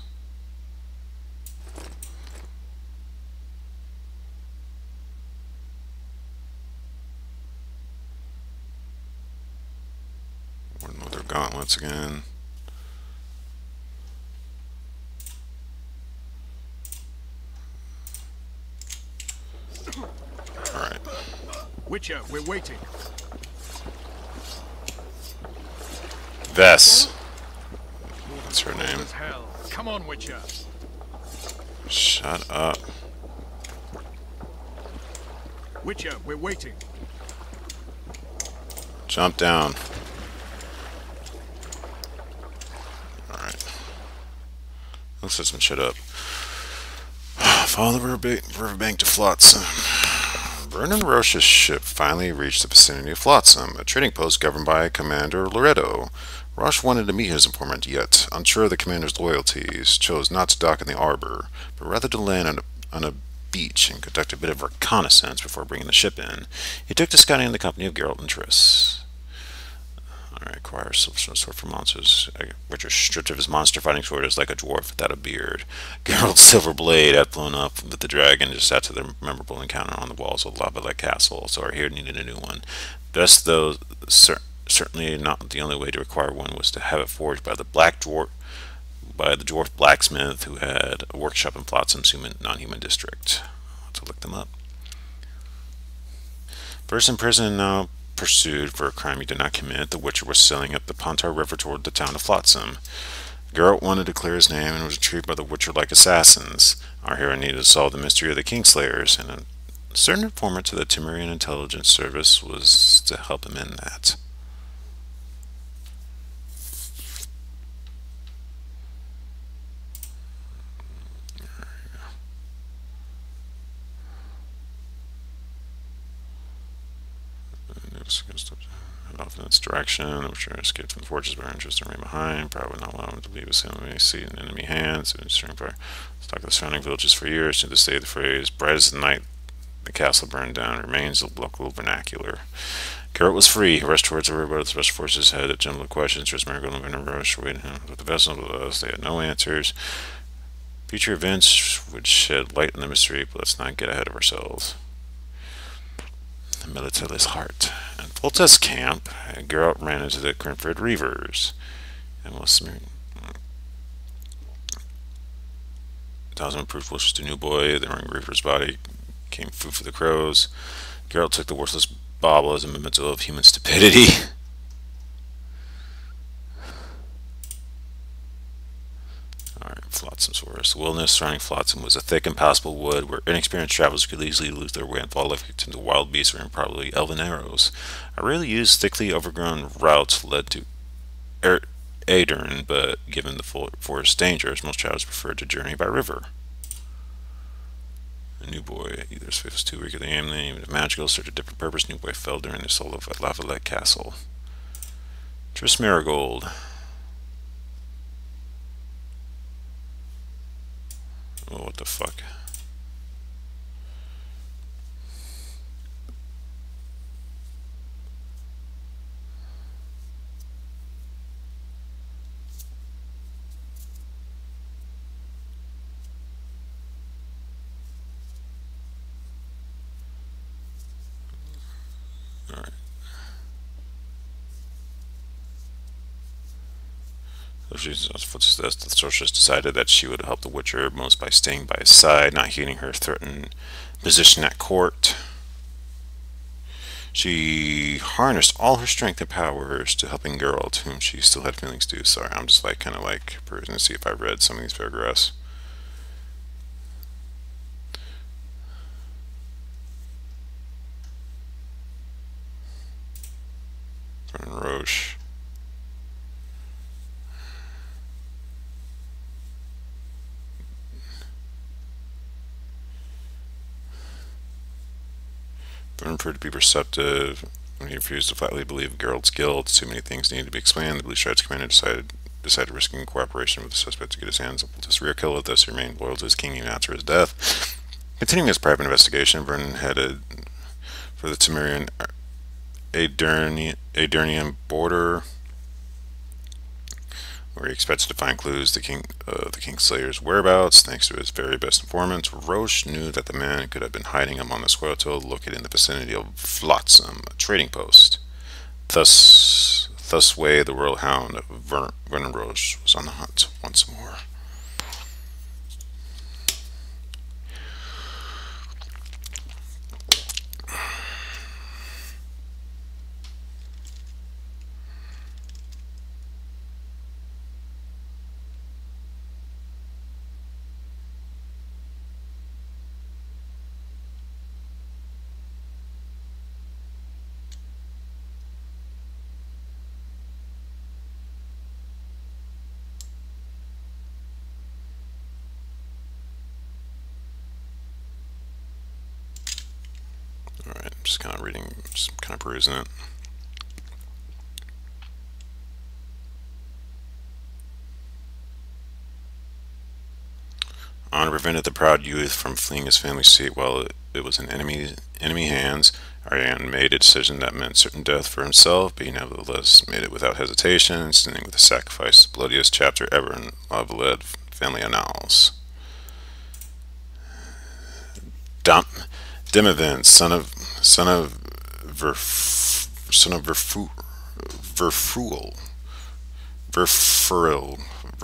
Warren with their gauntlets again. Alright. Witcher, we're waiting. Vess. That's her name. As hell. Come on, Witcher. Shut up. Witcher, we're waiting. Jump down. Alright. Let's set some shit up. Follow the riverbank to Flotsam. Vernon Roche's ship finally reached the vicinity of Flotsam, a trading post governed by Commander Loretto. Roche wanted to meet his informant, yet, unsure of the commander's loyalties, chose not to dock in the arbor, but rather to land on a beach and conduct a bit of reconnaissance before bringing the ship in. He took to scouting in the company of Geralt and Triss. Alright, acquire silver sword for monsters. Witcher stripped of his monster fighting sword is like a dwarf without a beard. Geralt's silver blade had blown up with the dragon just after the memorable encounter on the walls of Lavalette Castle, so our hero needed a new one. Best, though, certainly not the only way to acquire one was to have it forged by the dwarf blacksmith who had a workshop in Flotsam's non-human district. Let's look them up. First in prison, now pursued for a crime he did not commit, the Witcher was sailing up the Pontar River toward the town of Flotsam. Geralt wanted to clear his name and was intrigued by the Witcher-like assassins. Our hero needed to solve the mystery of the Kingslayers, and a certain informant to the Temerian intelligence service was to help him in that. Off in its direction, which escaped from the fortress by interest to remain behind. Probably not allow him to leave his enemy seat in enemy hands. Stock of the surrounding villages for years. To this day, the phrase "bright as the night the castle burned down" remains a local vernacular. Geralt was free. He rushed towards the river, but the Russian forces had a jumble of questions. Triss, Marigold, and Vernon Roche waited him. But the vessel was, they had no answers. Future events would shed light on the mystery, but let's not get ahead of ourselves. The Military's heart. In Foltest camp, Geralt ran into the Grimford Reavers and was smeared. Talisman proved worthless to New Boy. The Ring Reaver's body became food for the crows. Geralt took the worthless bauble as a memento of human stupidity. Alright, Flotsam's forest. The wilderness surrounding Flotsam was a thick, impassable wood where inexperienced travelers could easily lose their way and fall victim to wild beasts or improbably elven arrows. A rarely used, thickly overgrown routes led to Aedirn, but given the forest dangers, most travelers preferred to journey by river. A New Boy, either his faith was too weak or the aim name magical, served a different purpose. New Boy fell during the assault of Lavalette Castle. Triss Marigold. Oh, what the fuck? Alright. The Sorceress decided that she would help the Witcher most by staying by his side, not heeding her threatened position at court. She harnessed all her strength and powers to helping Geralt, whom she still had feelings to. Sorry, I'm just like kind of like perusing to see if I read some of these paragraphs. Vern Roche. Vern proved to be perceptive when he refused to flatly believe Geralt's guilt. Too many things needed to be explained. The Blue Strides commander decided risking cooperation with the suspect to get his hands up with this rear kill. Thus, he remained loyal to his king even after his death. Continuing his private investigation, Vern headed for the Temerian Aedirnian border, where he expected to find clues to the Kingslayer's whereabouts. Thanks to his very best informants, Roche knew that the man could have been hiding among the Squirtle located in the vicinity of Flotsam, a trading post. Thus way, the Royal Hound of Vern Roche was on the hunt once more. Alright, just kind of reading, just kind of perusing it. Honor prevented the proud youth from fleeing his family's seat while it was in enemy hands. Ariane made a decision that meant certain death for himself, but he nevertheless made it without hesitation, standing with a sacrifice, the bloodiest chapter ever in La Valette family annals. Demavend, son of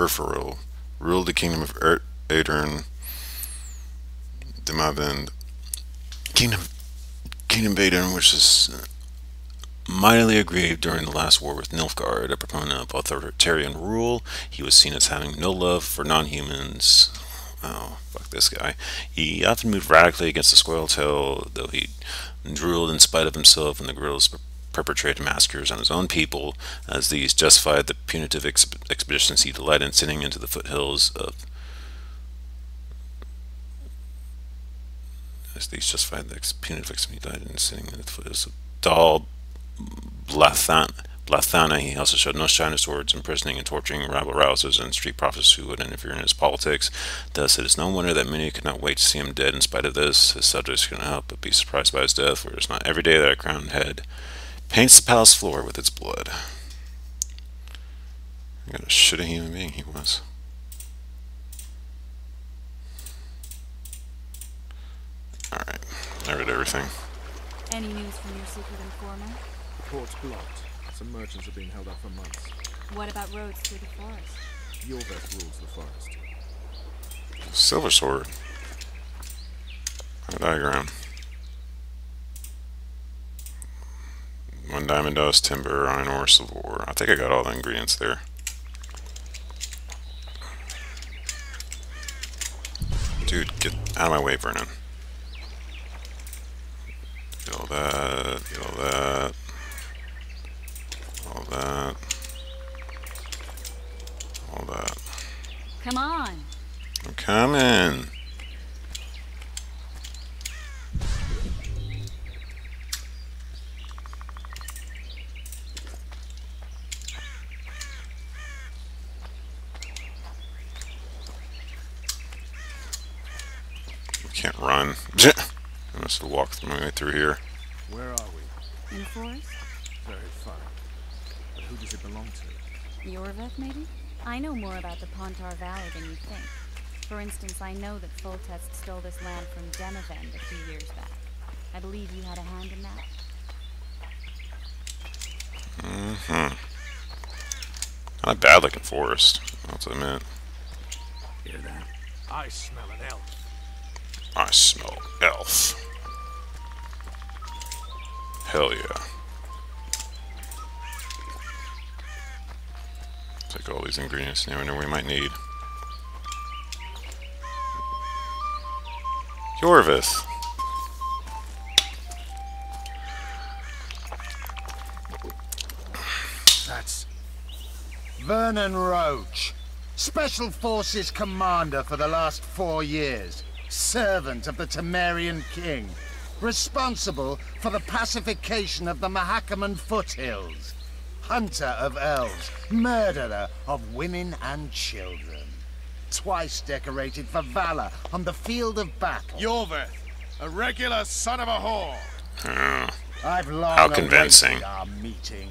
Verfuril, ruled the kingdom of Aedirn. Demavend, kingdom of Aedirn, which is mightily aggrieved during the last war with Nilfgaard, a proponent of authoritarian rule. He was seen as having no love for non-humans. Oh, fuck this guy. He often moved radically against the Squirreltail, though he drooled in spite of himself when the guerrillas perpetrated massacres on his own people, as these justified the punitive expeditions he delighted in sending into the foothills of Dal Blathana. He also showed no shyness towards imprisoning and torturing rabble rousers and street prophets who would interfere in his politics. Thus, it is no wonder that many could not wait to see him dead. In spite of this, his subjects could not help but be surprised by his death, for it is not every day that a crowned head paints the palace floor with its blood. What a shitty human being he was. Alright, I read everything. Any news from your secret informer? The port's blocked. Some merchants have been held up for months. What about roads through the forest? Yorveth rules the forest. Silver sword. A diagram. 1 diamond dust, timber, iron ore, silver ore. I think I got all the ingredients there. Dude, get out of my way, Vernon. Get all that, get all that. All that. All that. Come on. I'm coming. We can't run. I must have walked my way through here. Where are we? In the forest? Very fine. But who does it belong to? Yorveth, maybe? I know more about the Pontar Valley than you think. For instance, I know that Foltest stole this land from Demavend a few years back. I believe you had a hand in that. Not a bad looking forest, that's what I meant. Hear that? I smell an elf. I smell elf. Hell yeah. Take all these ingredients, you never know we might need. Yorvith. That's Vernon Roach, Special Forces Commander for the last 4 years, servant of the Temerian King, responsible for the pacification of the Mahakaman foothills, hunter of elves, murderer of women and children, twice decorated for valor on the field of battle. Yorvith, a regular son of a whore. I've long How convincing. awaited our meeting.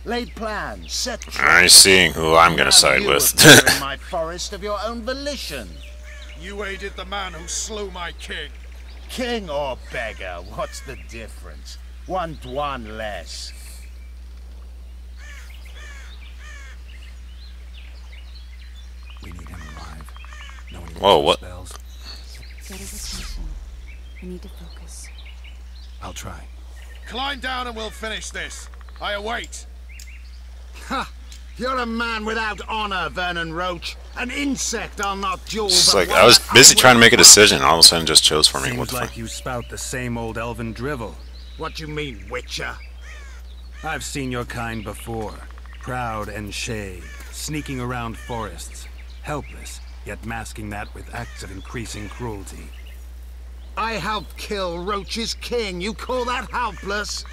Laid plans, set I see who I'm gonna Now side you with. appear in my forest of your own volition. You aided the man who slew my king. King or beggar, what's the difference? One Dwan less. We need him alive. No one Whoa, what? Spells. Get his attention. I need to focus. I'll try. Climb down and we'll finish this. I await. Ha! You're a man without honor, Vernon Roach. An insect I'll not duel. It's but like one I was that busy will trying to make a fight. decision, all of a sudden just chose for me. What Seems the like fuck? you spout the same old elven drivel. What you mean, Witcher? I've seen your kind before. Proud and shay, sneaking around forests. Helpless, yet masking that with acts of increasing cruelty. I helped kill Roach's king. You call that helpless?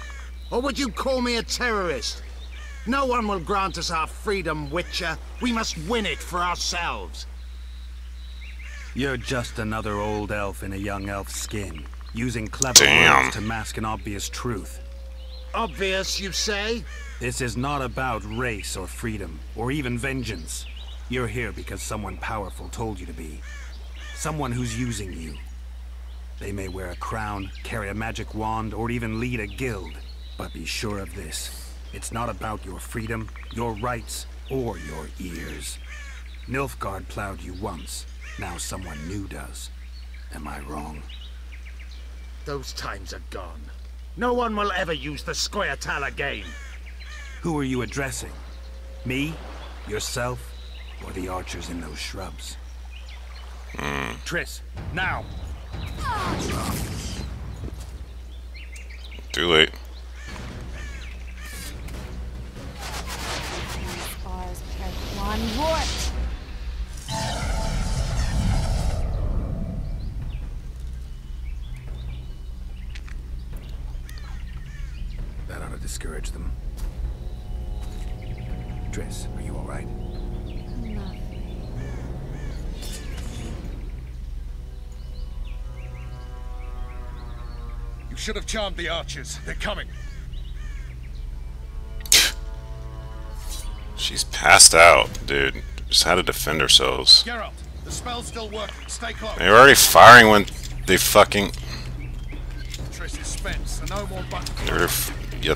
Or would you call me a terrorist? No one will grant us our freedom, Witcher. We must win it for ourselves. You're just another old elf in a young elf's skin, using clever Damn. words to mask an obvious truth. Obvious, you say? This is not about race or freedom, or even vengeance. You're here because someone powerful told you to be. Someone who's using you. They may wear a crown, carry a magic wand, or even lead a guild. But be sure of this. It's not about your freedom, your rights, or your ears. Nilfgaard plowed you once. Now someone new does. Am I wrong? Those times are gone. No one will ever use the Scoia'tael again. Who are you addressing? Me? Yourself? Or the archers in those shrubs? Triss, now! Too late. Spars kept one warped. That ought to discourage them. Triss, are you alright? Nothing. You should have charmed the archers. They're coming. She's passed out, dude. Just had to defend ourselves. Geralt, the spell's still working. Stay close. They were already firing when they fucking... Triss is spent, so no more buttons.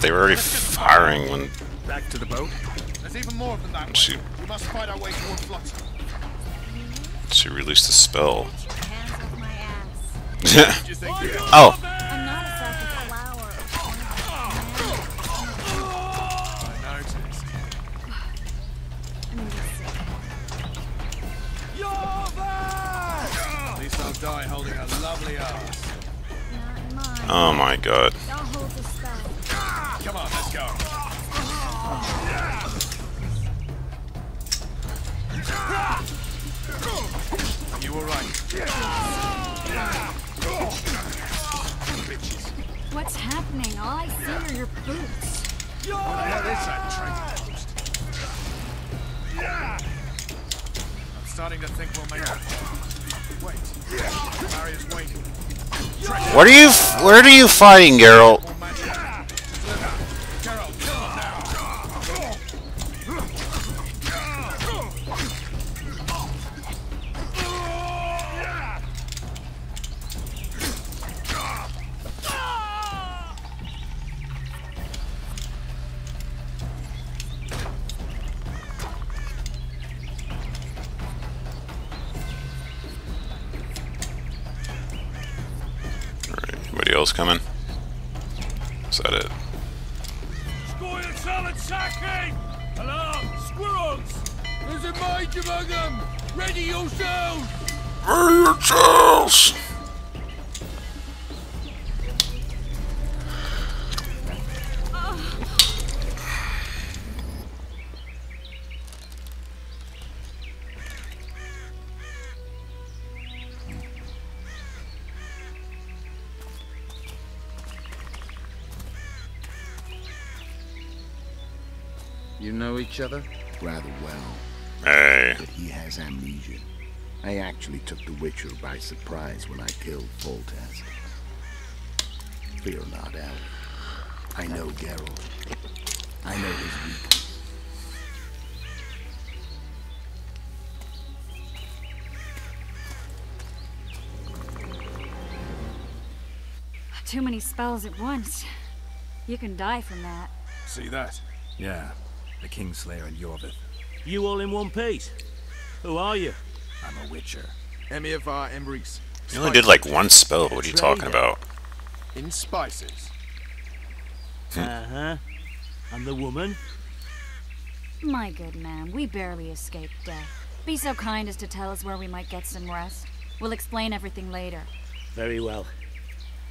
They were already firing when Back to the boat? There's even more of them that way. Shoot. We must fight our way toward Flotsam. she released the spell. Get your hands off my ass. Do you think you Oh! I'm not a selfish flower. I noticed. I'm gonna be sick. At least I'll die holding a lovely ass. Not mine. Oh my god. Don't hold the spell. Come on, let's go. You were right. What's happening? All I see are your boots. What the hell is that trading post? I'm starting to think we'll make it. Wait. Barrier's waiting. Where are you fighting, Geralt? More magic. Deliver. Geralt, kill them now. else coming? Is that it? Squirrel salad sacking! Alarm! Squirrels! There's a mage among them! Ready yourselves! Ready yourselves! You know each other? Rather well, Hey. but he has amnesia. I actually took the Witcher by surprise when I killed Foltest. Fear not, Elf. I know Geralt. I know his weakness. Too many spells at once. You can die from that. See that? Yeah, the Kingslayer and Yorvith. You all in one piece? Who are you? I'm a Witcher. Emir var Emrys. You only did like one spell. What are you talking about? In spices. Uh-huh. And the woman? My good man, we barely escaped death. Be so kind as to tell us where we might get some rest. We'll explain everything later. Very well.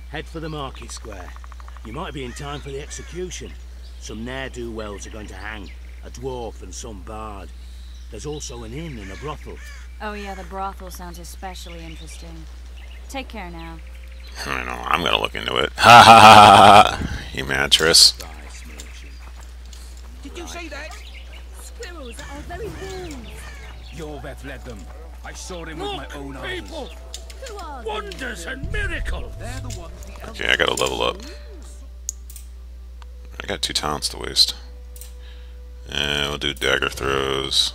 Head for the market square. You might be in time for the execution. Some ne'er-do-wells are going to hang. A dwarf and some bard. There's also an inn and a brothel. Oh yeah, the brothel sounds especially interesting. Take care now. I know. I'm gonna look into it. Ha ha ha ha! You mattress. Did you see that? Squirrels are very warm. Yorvith led them. I saw him with my own eyes. People! Who are Wonders and miracles! Okay, I gotta level up. I got 2 talents to waste. And we'll do dagger throws.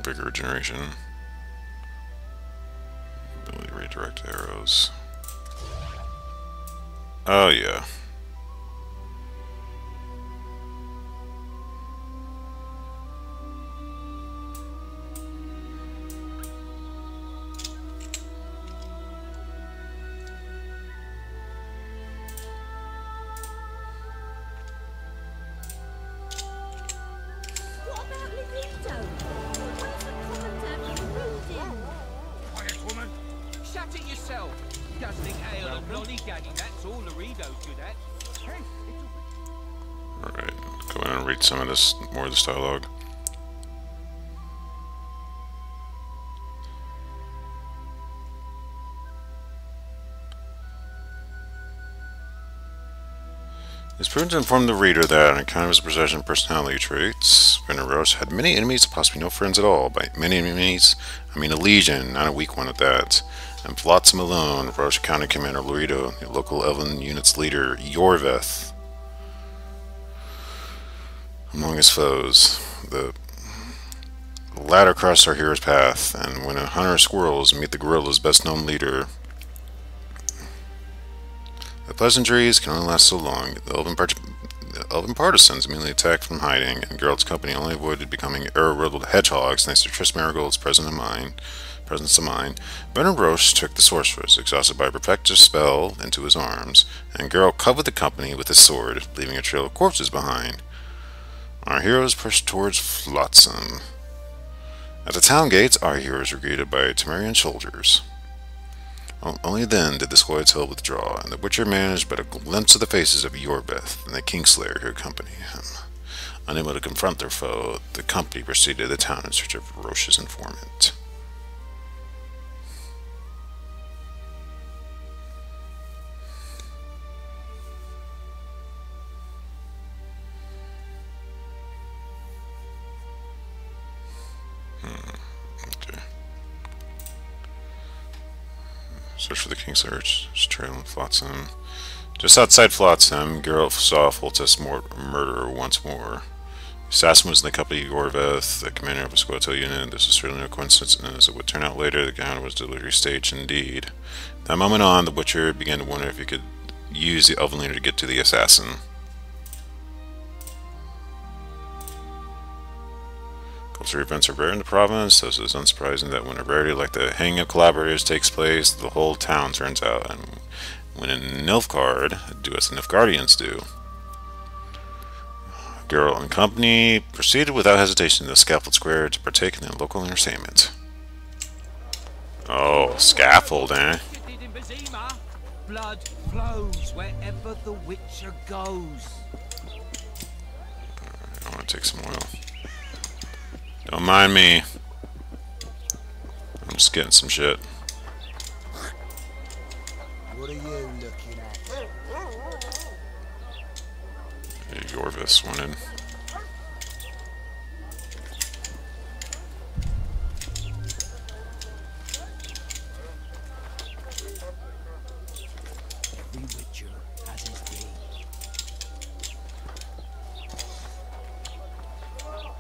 Vigor regeneration. Ability to redirect arrows. Oh yeah. What about Lilito? Where's the commander for Rudin? Quiet, woman! Shut it yourself! Guzzling ale and lollygagging, that's all Laredo's good at. Alright, go in and read some of this, more of this dialogue. It's prudent to inform the reader that, on account of his possession of personality traits, Werner Roche had many enemies, possibly no friends at all. By many enemies, I mean a legion, not a weak one at that. And Flotsam alone, Roche County Commander Laredo, the local Elven unit's leader, Yorvith, among his foes. The latter crossed our hero's path, and when a hunter of squirrels meet the gorilla's best-known leader, the pleasantries can only last so long. The elven partisans immediately attacked from hiding, and Geralt's company only avoided becoming arrow-riddled hedgehogs thanks to Triss Marigold's presence of mind. Bernard Roche took the sorceress, exhausted by a protective spell, into his arms, and Geralt covered the company with his sword, leaving a trail of corpses behind. Our heroes pushed towards Flotsam. At the town gates, our heroes were greeted by Temerian soldiers. Only then did the Scoia'tael withdraw, and the Witcher managed but a glimpse of the faces of Yorvith and the Kingslayer who accompanied him. Unable to confront their foe, the company proceeded to the town in search of Roche's informant. Okay. Search for the Kingslayer's trail in Flotsam. Just outside Flotsam, Geralt saw Foltest's murderer once more. The assassin was in the company of Yorvith, the commander of a Scoia'tael unit. This was certainly no coincidence, and as it would turn out later, the encounter was delivery staged indeed. From that moment on, the Witcher began to wonder if he could use the Elven leader to get to the assassin. Culture events are rare in the province, so it's unsurprising that when a rarity like the hanging of collaborators takes place, the whole town turns out. And when in Nilfgaard, do as the Nilfgaardians do. Geralt and company proceeded without hesitation to the Scaffold Square to partake in the local entertainment. Oh, scaffold, eh? Blood flows wherever the Witcher goes. I want to take some oil. Don't mind me. I'm just getting some shit. What are you looking at? Hey, Yorvis went in.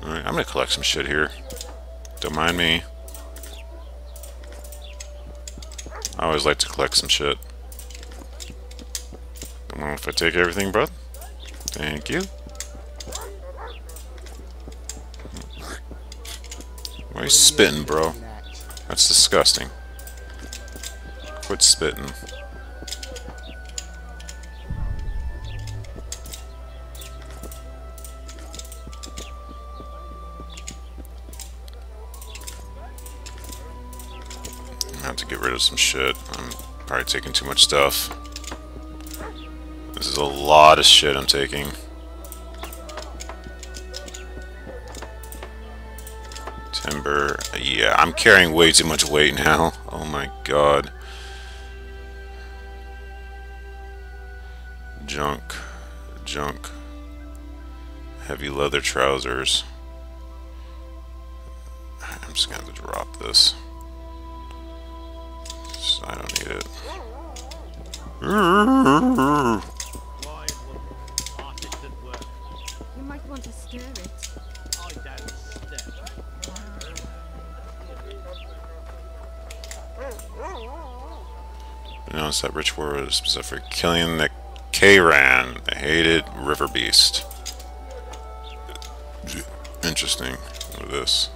Alright, I'm gonna collect some shit here. Don't mind me. I always like to collect some shit. Don't know if I take everything, bro. Thank you. Why are you spitting, bro? That's disgusting. Quit spitting. I have to get rid of some shit. I'm probably taking too much stuff. This is a lot of shit I'm taking. Timber. Yeah, I'm carrying way too much weight now. Oh my god. Junk. Junk. Heavy leather trousers. I'm just gonna have to drop this. I don't need it. You might want to stir it. I don't step. You notice that rich war was specific for killing the Kayran, the hated river beast. Interesting. Look at this.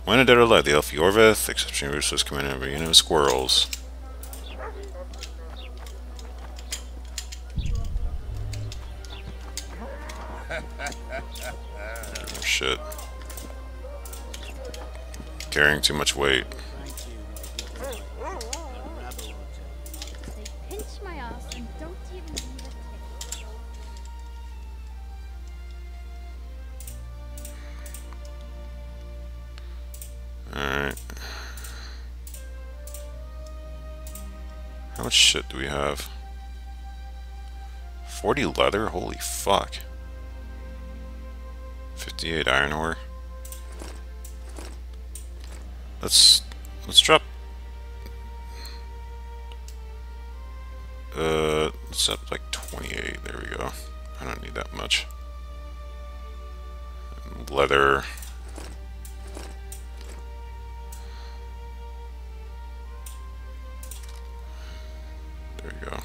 When a dead or alive, the elf Yorvith, exceptionally ruthless, commanded by a unit of squirrels. Oh, shit. Carrying too much weight. They pinch my ass and don't even leave a tip. Alright. How much shit do we have? 40 leather? Holy fuck. 58 iron ore. Let's drop. Let's up like 28. There we go. I don't need that much. Leather. There we go.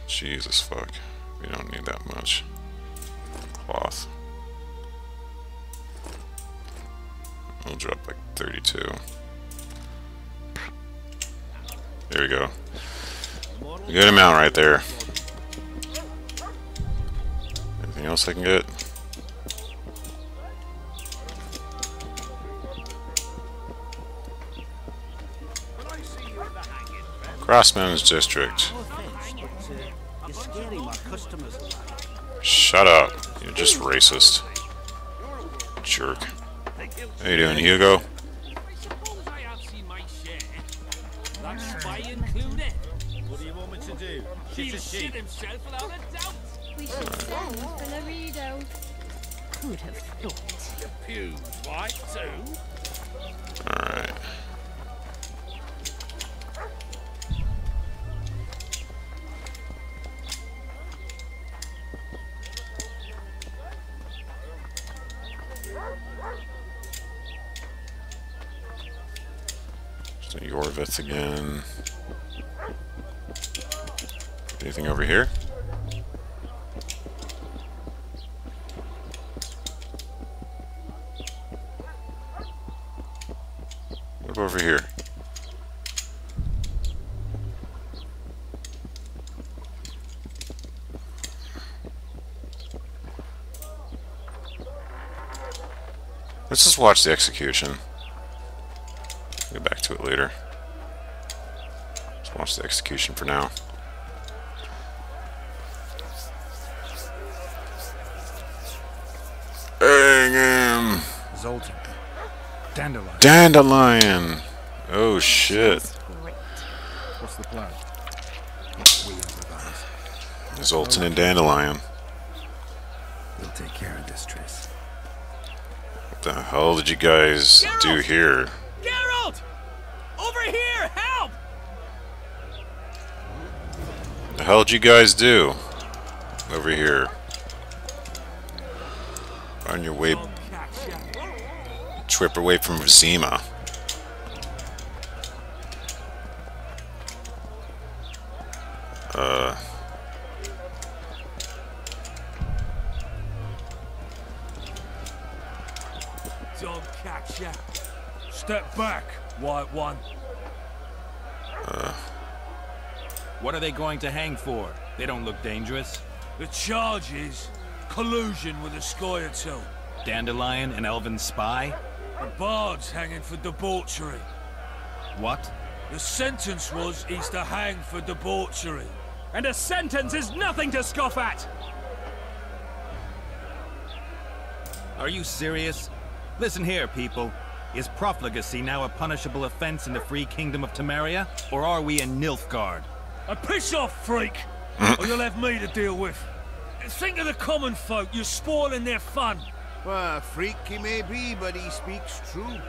Jesus fuck. We don't need that much. Cloth. We'll drop like 32. There we go. Good amount right there. Anything else I can get? Crossman's District. Shut up. You're just racist. Jerk. How you doing, Hugo? What do you want me to do? Shit himself without a doubt. We should send for Laredo. Who'd have thought? Your pews white too. Alright. So Yorvith again. Anything over here? over here. Let's just watch the execution. Get back to it later. Let's watch the execution for now. Hang him! Zoltan. Dandelion. Dandelion! Oh shit. What's the plan? We improvise. Zoltan and Dandelion. We'll take care of this, Triss. What the hell did you guys do here? Geralt! Over here! Help! The hell did you guys do over here? On your way, trip away from Vizima. Don't catch ya. Step back, White One. What are they going to hang for? They don't look dangerous. The charge is collusion with a Scoia'tael. Dandelion, an elven spy? The bard's hanging for debauchery. What? The sentence was he's to hang for debauchery. And a sentence is nothing to scoff at! Are you serious? Listen here, people. Is profligacy now a punishable offense in the free kingdom of Temeria? Or are we in Nilfgaard? Piss off, freak! Or you'll have me to deal with. Think of the common folk, you're spoiling their fun. Well, a freak he may be, but he speaks true.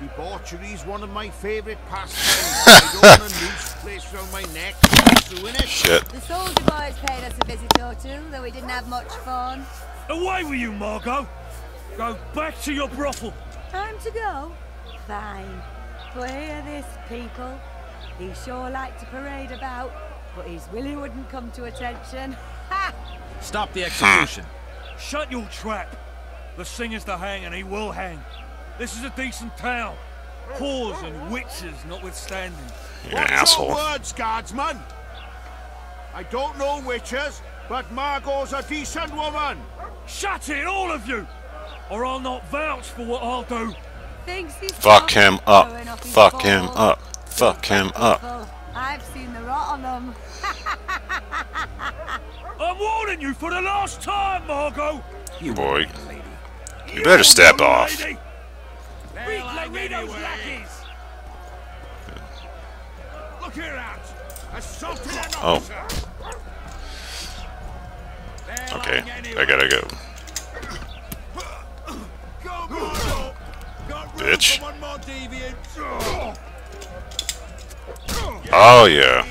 Debauchery's one of my favourite pastimes. I don't want a noose placed round my neck. Doing it. Shit. The soldier boys paid us a visit or two, though we didn't have much fun. Away with you, Margot! Go back to your brothel. Time to go? Fine. But hear this, people. He sure liked to parade about, but his willy wouldn't come to attention. Ha! Stop the execution. Shut your trap. The singer's to hang, and he will hang. This is a decent town. Whores and witches notwithstanding. You're an asshole. Your words, guardsman. I don't know witches, but Margot's a decent woman. Shut it, all of you! Or I'll not vouch for what I'll do. Fuck him up. Fuck him up. Fuck him up. I've seen the rot on them. I'm warning you for the last time, Margot! Boy, you better step off. Look here, out. Oh. Okay, I gotta go. Bitch. Oh yeah.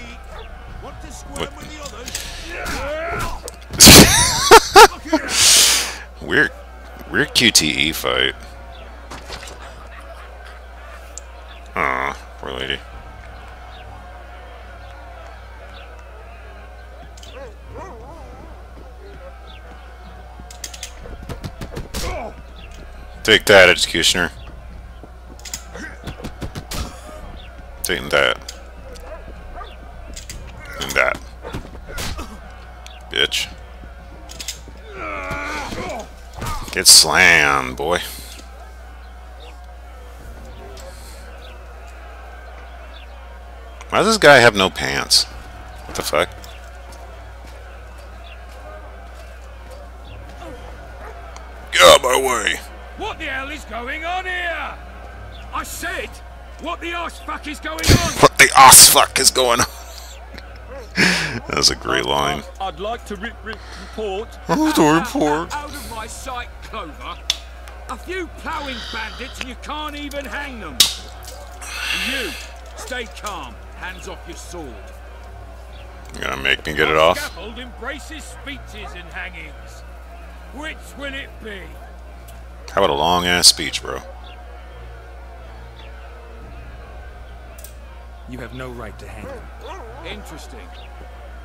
Weird QTE fight. Aw, poor lady. Take that, executioner. Taking that. And that. Bitch. Get slammed, boy. Why does this guy have no pants? What the fuck? Get out of my way. What the hell is going on here? I said, what the arse fuck is going on? What the arse fuck is going on? That was a great line. I'd like to report. Out of my sight, Clover. A few ploughing bandits and you can't even hang them. And you, stay calm. Hands off your sword. You gonna make me get it off? Scaffold embraces speeches and hangings. Which will it be? How about a long ass speech, bro? You have no right to hang them. Interesting.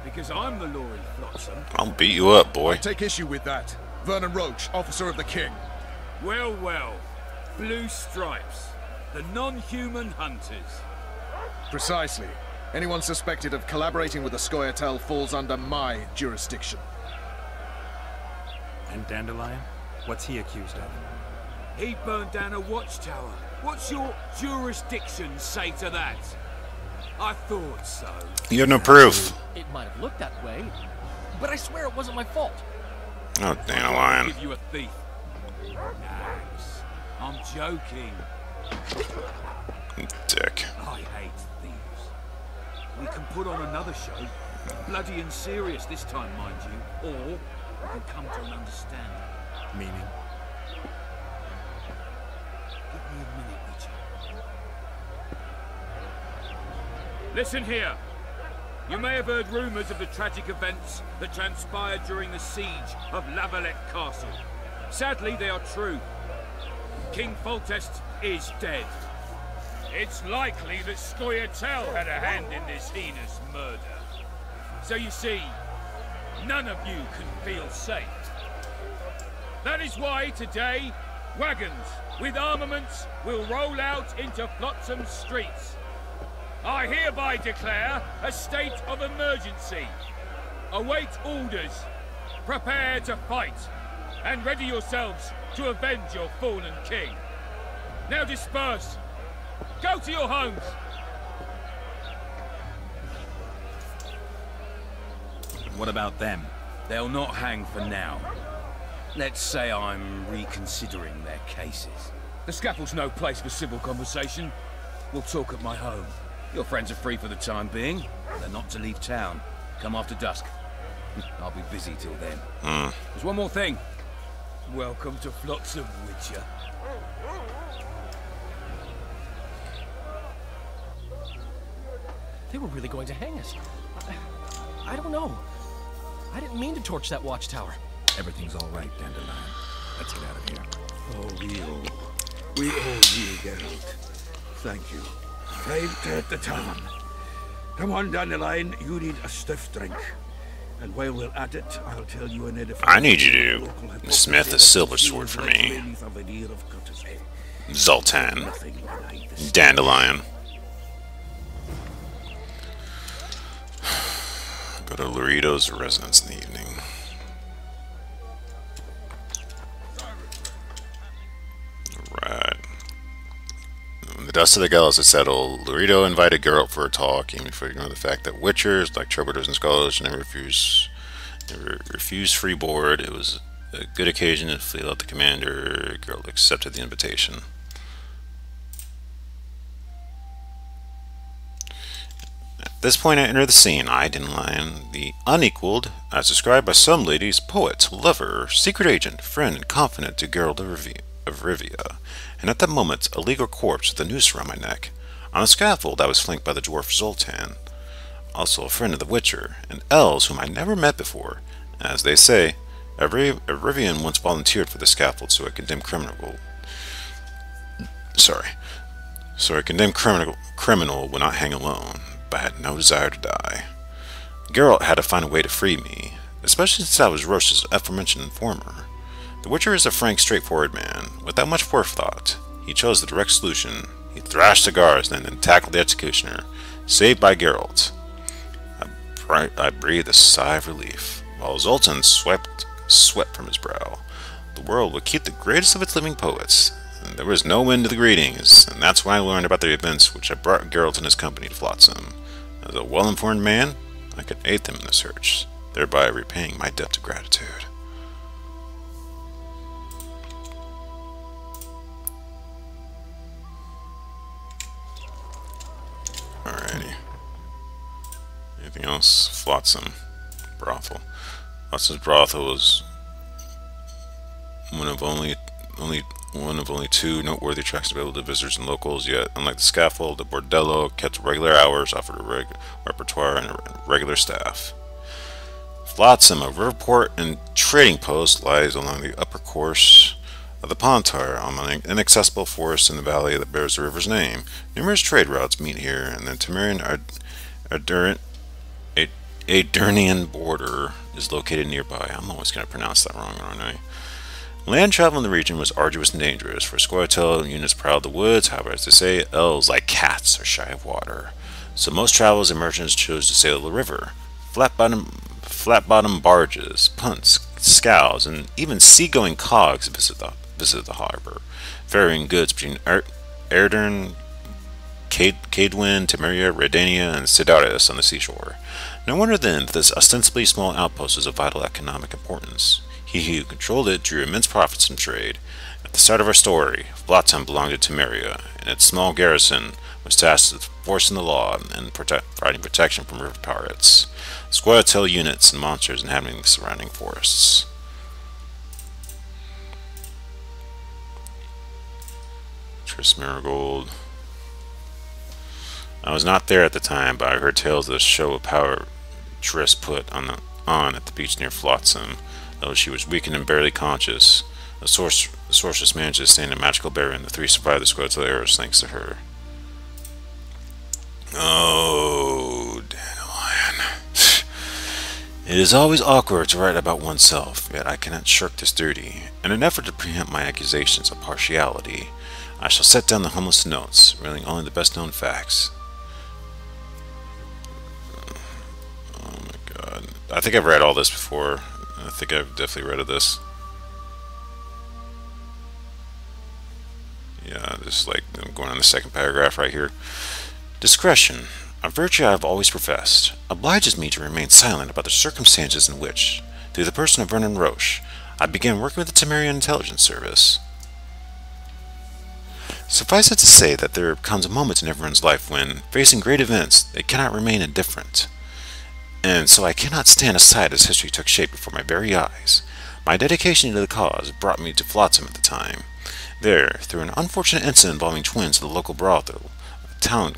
Because I'm the Lord Flotsam. I'll beat you up, boy. I take issue with that. Vernon Roach, officer of the king. Well, well. Blue stripes. The non-human hunters. Precisely. Anyone suspected of collaborating with the Scoia'tael falls under my jurisdiction. And Dandelion? What's he accused of? He burned down a watchtower. What's your jurisdiction say to that? I thought so. You have no proof. It might have looked that way, but I swear it wasn't my fault. Oh, Dandelion. Give you a thief. Relax. I'm joking. Dick. I hate thieves. We can put on another show. Bloody and serious this time, mind you. Or we can come to an understanding. Meaning? Give me a minute, Witcher. Listen here. You may have heard rumors of the tragic events that transpired during the siege of Lavalette Castle. Sadly, they are true. King Foltest is dead. It's likely that Scoia'tael had a hand in this heinous murder. So you see, none of you can feel safe. That is why today, wagons with armaments will roll out into Flotsam streets. I hereby declare a state of emergency. Await orders. Prepare to fight. And ready yourselves to avenge your fallen king. Now disperse. Go to your homes. What about them? They'll not hang for now. Let's say I'm reconsidering their cases. The scaffold's no place for civil conversation. We'll talk at my home. Your friends are free for the time being. They're not to leave town. Come after dusk. I'll be busy till then. There's one more thing. Welcome to Flotsam, Witcher. They were really going to hang us. I don't know. I didn't mean to torch that watchtower. Everything's all right, Dandelion. Let's get out of here. Oh, we all need Geralt. Thank you. Time to hit the town. Come on, Dandelion, you need a stiff drink. And while we're at it, I'll tell you an edifice. I need you to smith a silver sword for me. Zoltan. Dandelion. Go to Laurito's residence in the evening. Alright. When the dust of the gallows had settled, Laurito invited Geralt for a talk, even before ignoring the fact that witchers, like troubadours and scholars, never refused free board. It was a good occasion to flee out the commander. Geralt accepted the invitation. At this point I enter the scene. I, Dandelion, the unequaled, as described by some ladies, poet, lover, secret agent, friend, and confidant to Geralt of Rivia, and at that moment a legal corpse with a noose around my neck. On a scaffold I was flanked by the dwarf Zoltan, also a friend of the Witcher, and elves whom I never met before. As they say, a Rivian once volunteered for the scaffold, so a condemned criminal would not hang alone, but I had no desire to die. Geralt had to find a way to free me, especially since I was Roche's aforementioned informer. The Witcher is a frank, straightforward man, without much forethought. He chose the direct solution. He thrashed the guards and then tackled the executioner, saved by Geralt. I breathed a sigh of relief, while Zoltan swept sweat from his brow. The world would keep the greatest of its living poets. And there was no end to the greetings, and that's when I learned about the events which had brought Geralt and his company to Flotsam. As a well-informed man, I could aid them in the search, thereby repaying my debt of gratitude. Alrighty. Anything else? Flotsam brothel. Flotsam's brothel was one of only two noteworthy attractions available to visitors and locals. Yet, unlike the scaffold, the bordello kept regular hours, offered a repertoire, and a regular staff. Flotsam, a riverport and trading post, lies along the upper course of the Pontar, on an inaccessible forest in the valley that bears the river's name. Numerous trade routes meet here, and the Temerian Aedirnian border is located nearby. I'm always going to pronounce that wrong, aren't I? Land travel in the region was arduous and dangerous, for Scoia'tael units prowled the woods. However, as they say, elves, like cats, are shy of water. So most travelers and merchants chose to sail the river. Flat-bottom barges, punts, scows, and even seagoing cogs visited the harbor, ferrying goods between Aedirn, Cadwyn, Temeria, Redania, and Sidaris on the seashore. No wonder then that this ostensibly small outpost was of vital economic importance. He who controlled it drew immense profits from trade. At the start of our story, Flotsam belonged to Temeria, and its small garrison was tasked with enforcing the law and providing protection from river pirates, Scoia'tael units, and monsters inhabiting the surrounding forests. Triss Merigold. I was not there at the time, but I heard tales of the show of power Triss put on at the beach near Flotsam. Though she was weakened and barely conscious, the sorceress managed to sustain a magical barrier, and the three survived the Scoia'tael arrows thanks to her. Oh, Dandelion. It is always awkward to write about oneself, yet I cannot shirk this duty. In an effort to preempt my accusations of partiality, I shall set down the humblest notes, revealing only the best-known facts. Oh my god. I think I've read all this before. I think I've definitely read of this. Yeah, just like I'm going on the second paragraph right here. Discretion, a virtue I have always professed, obliges me to remain silent about the circumstances in which, through the person of Vernon Roche, I began working with the Temerian Intelligence Service. Suffice it to say that there comes a moment in everyone's life when, facing great events, they cannot remain indifferent. And so I cannot stand aside as history took shape before my very eyes. My dedication to the cause brought me to Flotsam at the time. There, through an unfortunate incident involving twins at the local brothel, a town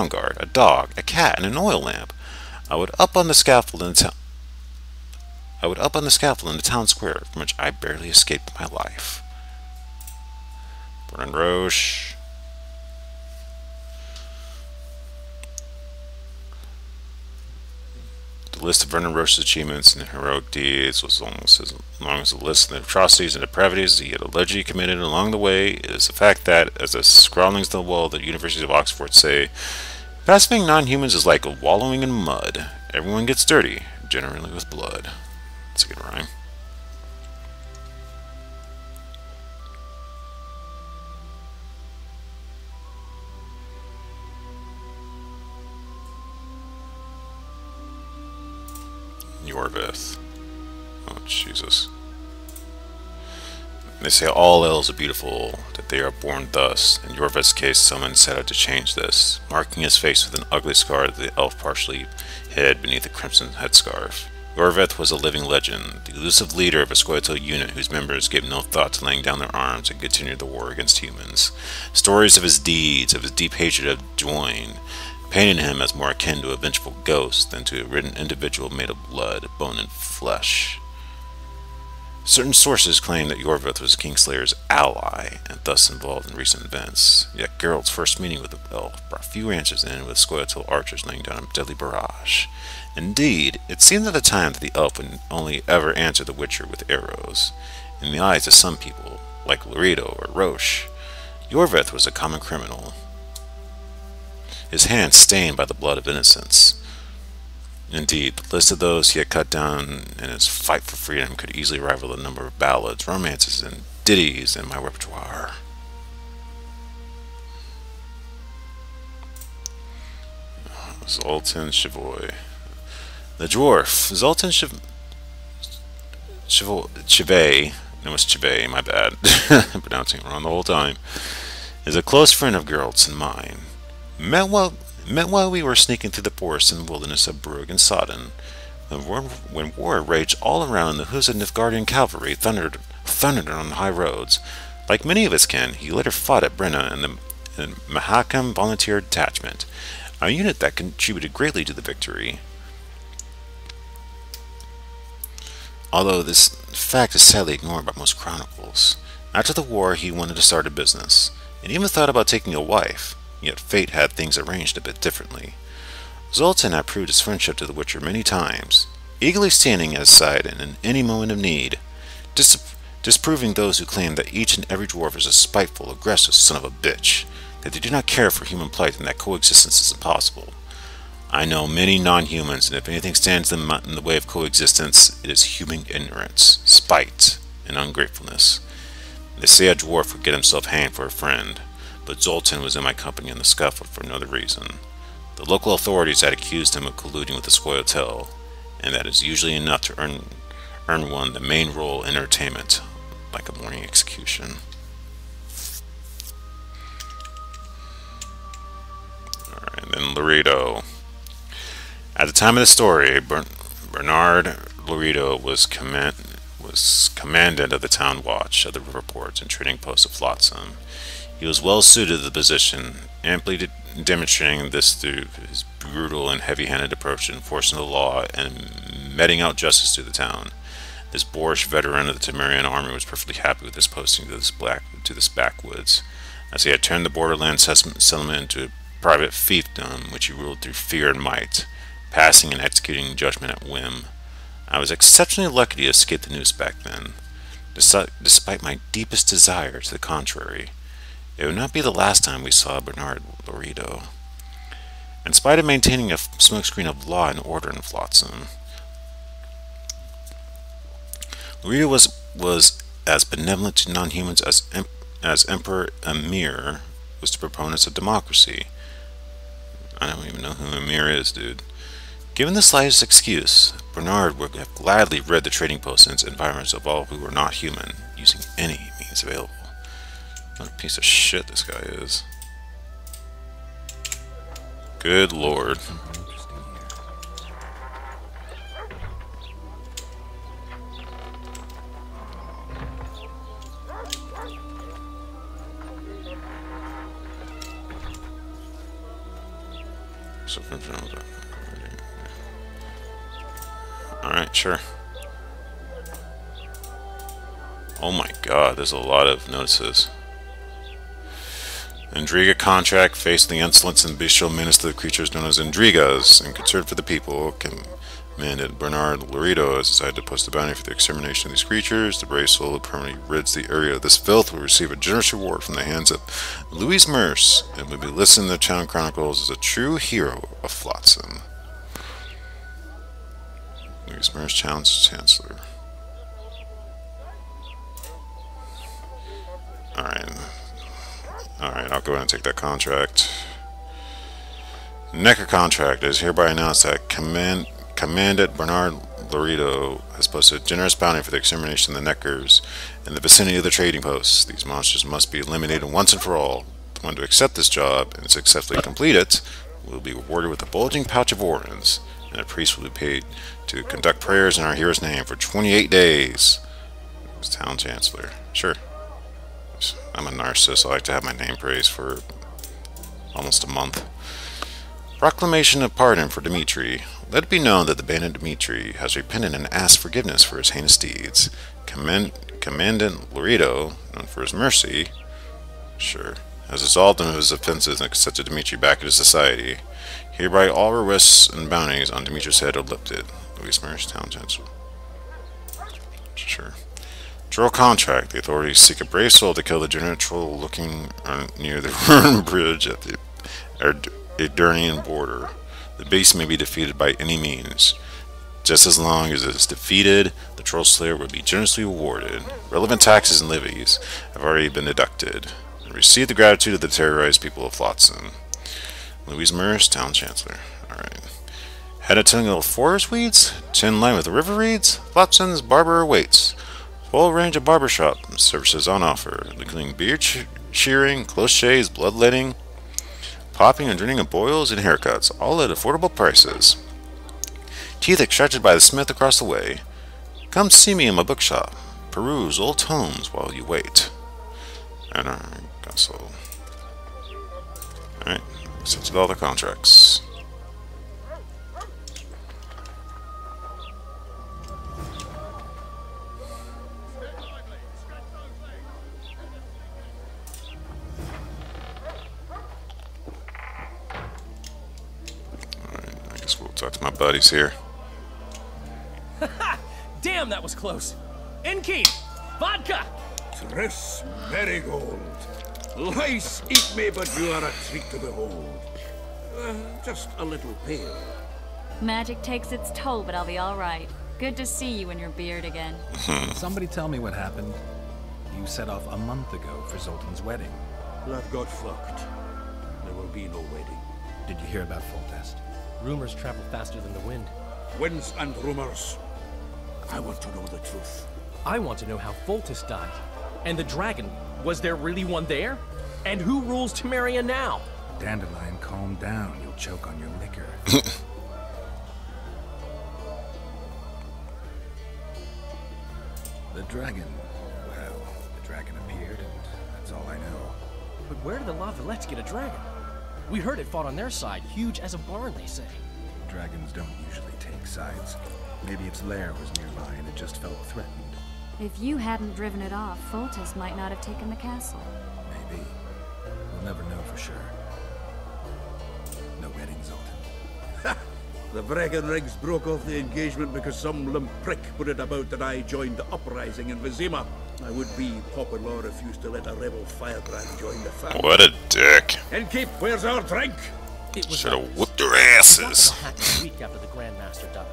guard, a dog, a cat, and an oil lamp, I would up on the scaffold in the town square, from which I barely escaped my life. Vernon Roche. The list of Vernon Roche's achievements and heroic deeds was almost as long as the list of the atrocities and depravities he had allegedly committed along the way. It is the fact that, as the scrawlings on the wall of the University of Oxford say, pacifying non-humans is like wallowing in mud. Everyone gets dirty, generally with blood. That's a good rhyme. Iorveth. Oh, Jesus. They say all elves are beautiful, that they are born thus. In Iorveth's case, someone set out to change this, marking his face with an ugly scar that the elf partially hid beneath a crimson headscarf. Iorveth was a living legend, the elusive leader of a Scoia'tael unit whose members gave no thought to laying down their arms and continued the war against humans. Stories of his deeds, of his deep hatred of Dwayne, painted him as more akin to a vengeful ghost than to a written individual made of blood, bone, and flesh. Certain sources claim that Iorveth was Kingslayer's ally, and thus involved in recent events, yet Geralt's first meeting with the elf brought few answers in, with Scoia'tael archers laying down a deadly barrage. Indeed, it seemed at the time that the elf would only ever answer the Witcher with arrows. In the eyes of some people, like Loredo or Roche, Iorveth was a common criminal, his hands stained by the blood of innocents. Indeed, the list of those he had cut down in his fight for freedom could easily rival the number of ballads, romances, and ditties in my repertoire. Zoltan Chavoy. The dwarf, Zoltan Chivay, no, it's Chivay, my bad, I'm pronouncing it wrong the whole time, is a close friend of Geralt's and mine. Met while we were sneaking through the forests and wilderness of Brugg and Sodden. When war raged all around, the hooves of Nilfgaardian cavalry thundered on the high roads. Like many of his kin, he later fought at Brenna in the Mahakam Volunteer Detachment, a unit that contributed greatly to the victory. Although this fact is sadly ignored by most chronicles. After the war, he wanted to start a business, and even thought about taking a wife. Yet fate had things arranged a bit differently. Zoltan had proved his friendship to the Witcher many times, eagerly standing at his side in any moment of need. disproving those who claim that each and every dwarf is a spiteful, aggressive son of a bitch, that they do not care for human plight and that coexistence is impossible. I know many non-humans, and if anything stands in the way of coexistence, it is human ignorance, spite, and ungratefulness. They say a dwarf would get himself hanged for a friend, but Zoltan was in my company in the scuffle for no other reason. The local authorities had accused him of colluding with the Scoia'tael, and that is usually enough to earn one the main role in entertainment, like a morning execution. Alright, then Laredo. At the time of the story, Bernard Laredo was commandant of the town watch of the riverports and trading post of Flotsam. He was well suited to the position, amply demonstrating this through his brutal and heavy-handed approach to enforcing the law and meting out justice through the town. This boorish veteran of the Temerian army was perfectly happy with this posting to this backwoods, as he had turned the borderland settlement into a private fiefdom which he ruled through fear and might, passing and executing judgment at whim. I was exceptionally lucky to escape the noose back then, despite my deepest desire to the contrary. It would not be the last time we saw Bernard Laredo. In spite of maintaining a smokescreen of law and order in Flotsam, Laredo was as benevolent to non-humans as Emperor Emir was to proponents of democracy. I don't even know who Emir is, dude. Given the slightest excuse, Bernard would have gladly rid the trading posts and its environments of all who were not human, using any means available. What a piece of shit this guy is. Good lord. Alright, sure. Oh my god, there's a lot of notices. Endriga contract faced the insolence and bestial menace to the creatures known as Endrigas, and concerned for the people, commanded Bernard Laredo has decided to post a bounty for the extermination of these creatures. The brave soul who permanently rids the area of this filth will receive a generous reward from the hands of Louis Merce, and will be listed in the town chronicles as a true hero of Flotsam. Louis Merce challenged Chancellor. Alright, I'll go ahead and take that contract. Necker contract. It is hereby announced that Commandant Bernard Laredo has posted a generous bounty for the extermination of the Neckers in the vicinity of the trading posts. These monsters must be eliminated once and for all. The one to accept this job and successfully complete it will be rewarded with a bulging pouch of orens, and a priest will be paid to conduct prayers in our hero's name for 28 days. As town chancellor. Sure. I'm a narcissist. I like to have my name praised for almost a month. Proclamation of pardon for Dimitri. Let it be known that the bandit Dimitri has repented and asked forgiveness for his heinous deeds. Commandant Laredo, known for his mercy, sure, has resolved on his offenses and accepted Dimitri back into society. Hereby all requests and bounties on Dimitri's head are lifted. Louis Merce, town chancellor. Sure. Troll contract. The authorities seek a brave soul to kill the giant troll looking near the ruined bridge at the Ardurnian border. The beast may be defeated by any means. Just as long as it is defeated, the troll slayer will be generously rewarded. Relevant taxes and levies have already been deducted. Receive the gratitude of the terrorized people of Flotsam. Louis Merce, town chancellor. Alright. Had a tongue of forest weeds? Tin line with the river reeds? Flotsam's barber awaits. Full range of barbershop services on offer, including beard shearing, close shaves, bloodletting, popping and draining of boils, and haircuts, all at affordable prices. Teeth extracted by the smith across the way. Come see me in my bookshop. Peruse old tomes while you wait. And so, alright, sets with all the contracts. Talk to my buddies here. Damn, that was close. Enki, Vodka! Triss Marigold. Lice eat me, but you are a treat to behold. Just a little pale. Magic takes its toll, but I'll be all right. Good to see you and your beard again. Somebody tell me what happened. You set off a month ago for Zoltan's wedding. That got fucked. There will be no wedding. Did you hear about Foltest? Rumors travel faster than the wind. Winds and rumors. I want to know the truth. I want to know how Foltest died. And the dragon, was there really one there? And who rules Temeria now? Dandelion, calm down. You'll choke on your liquor. The dragon. Well, the dragon appeared, and that's all I know. But where did the Lavalettes get a dragon? We heard it fought on their side, huge as a barn, they say. Dragons don't usually take sides. Maybe its lair was nearby and it just felt threatened. If you hadn't driven it off, Foltest might not have taken the castle. Maybe. We'll never know for sure. No wedding, Zoltan. The Bregenrigs broke off the engagement because some limp prick put it about that I joined the uprising in Vizima. I would be Poplar refused to let a rebel firebrand join the family. What a dick. Innkeep, where's our drink? Should have whooped their asses. A week after the Grandmaster died.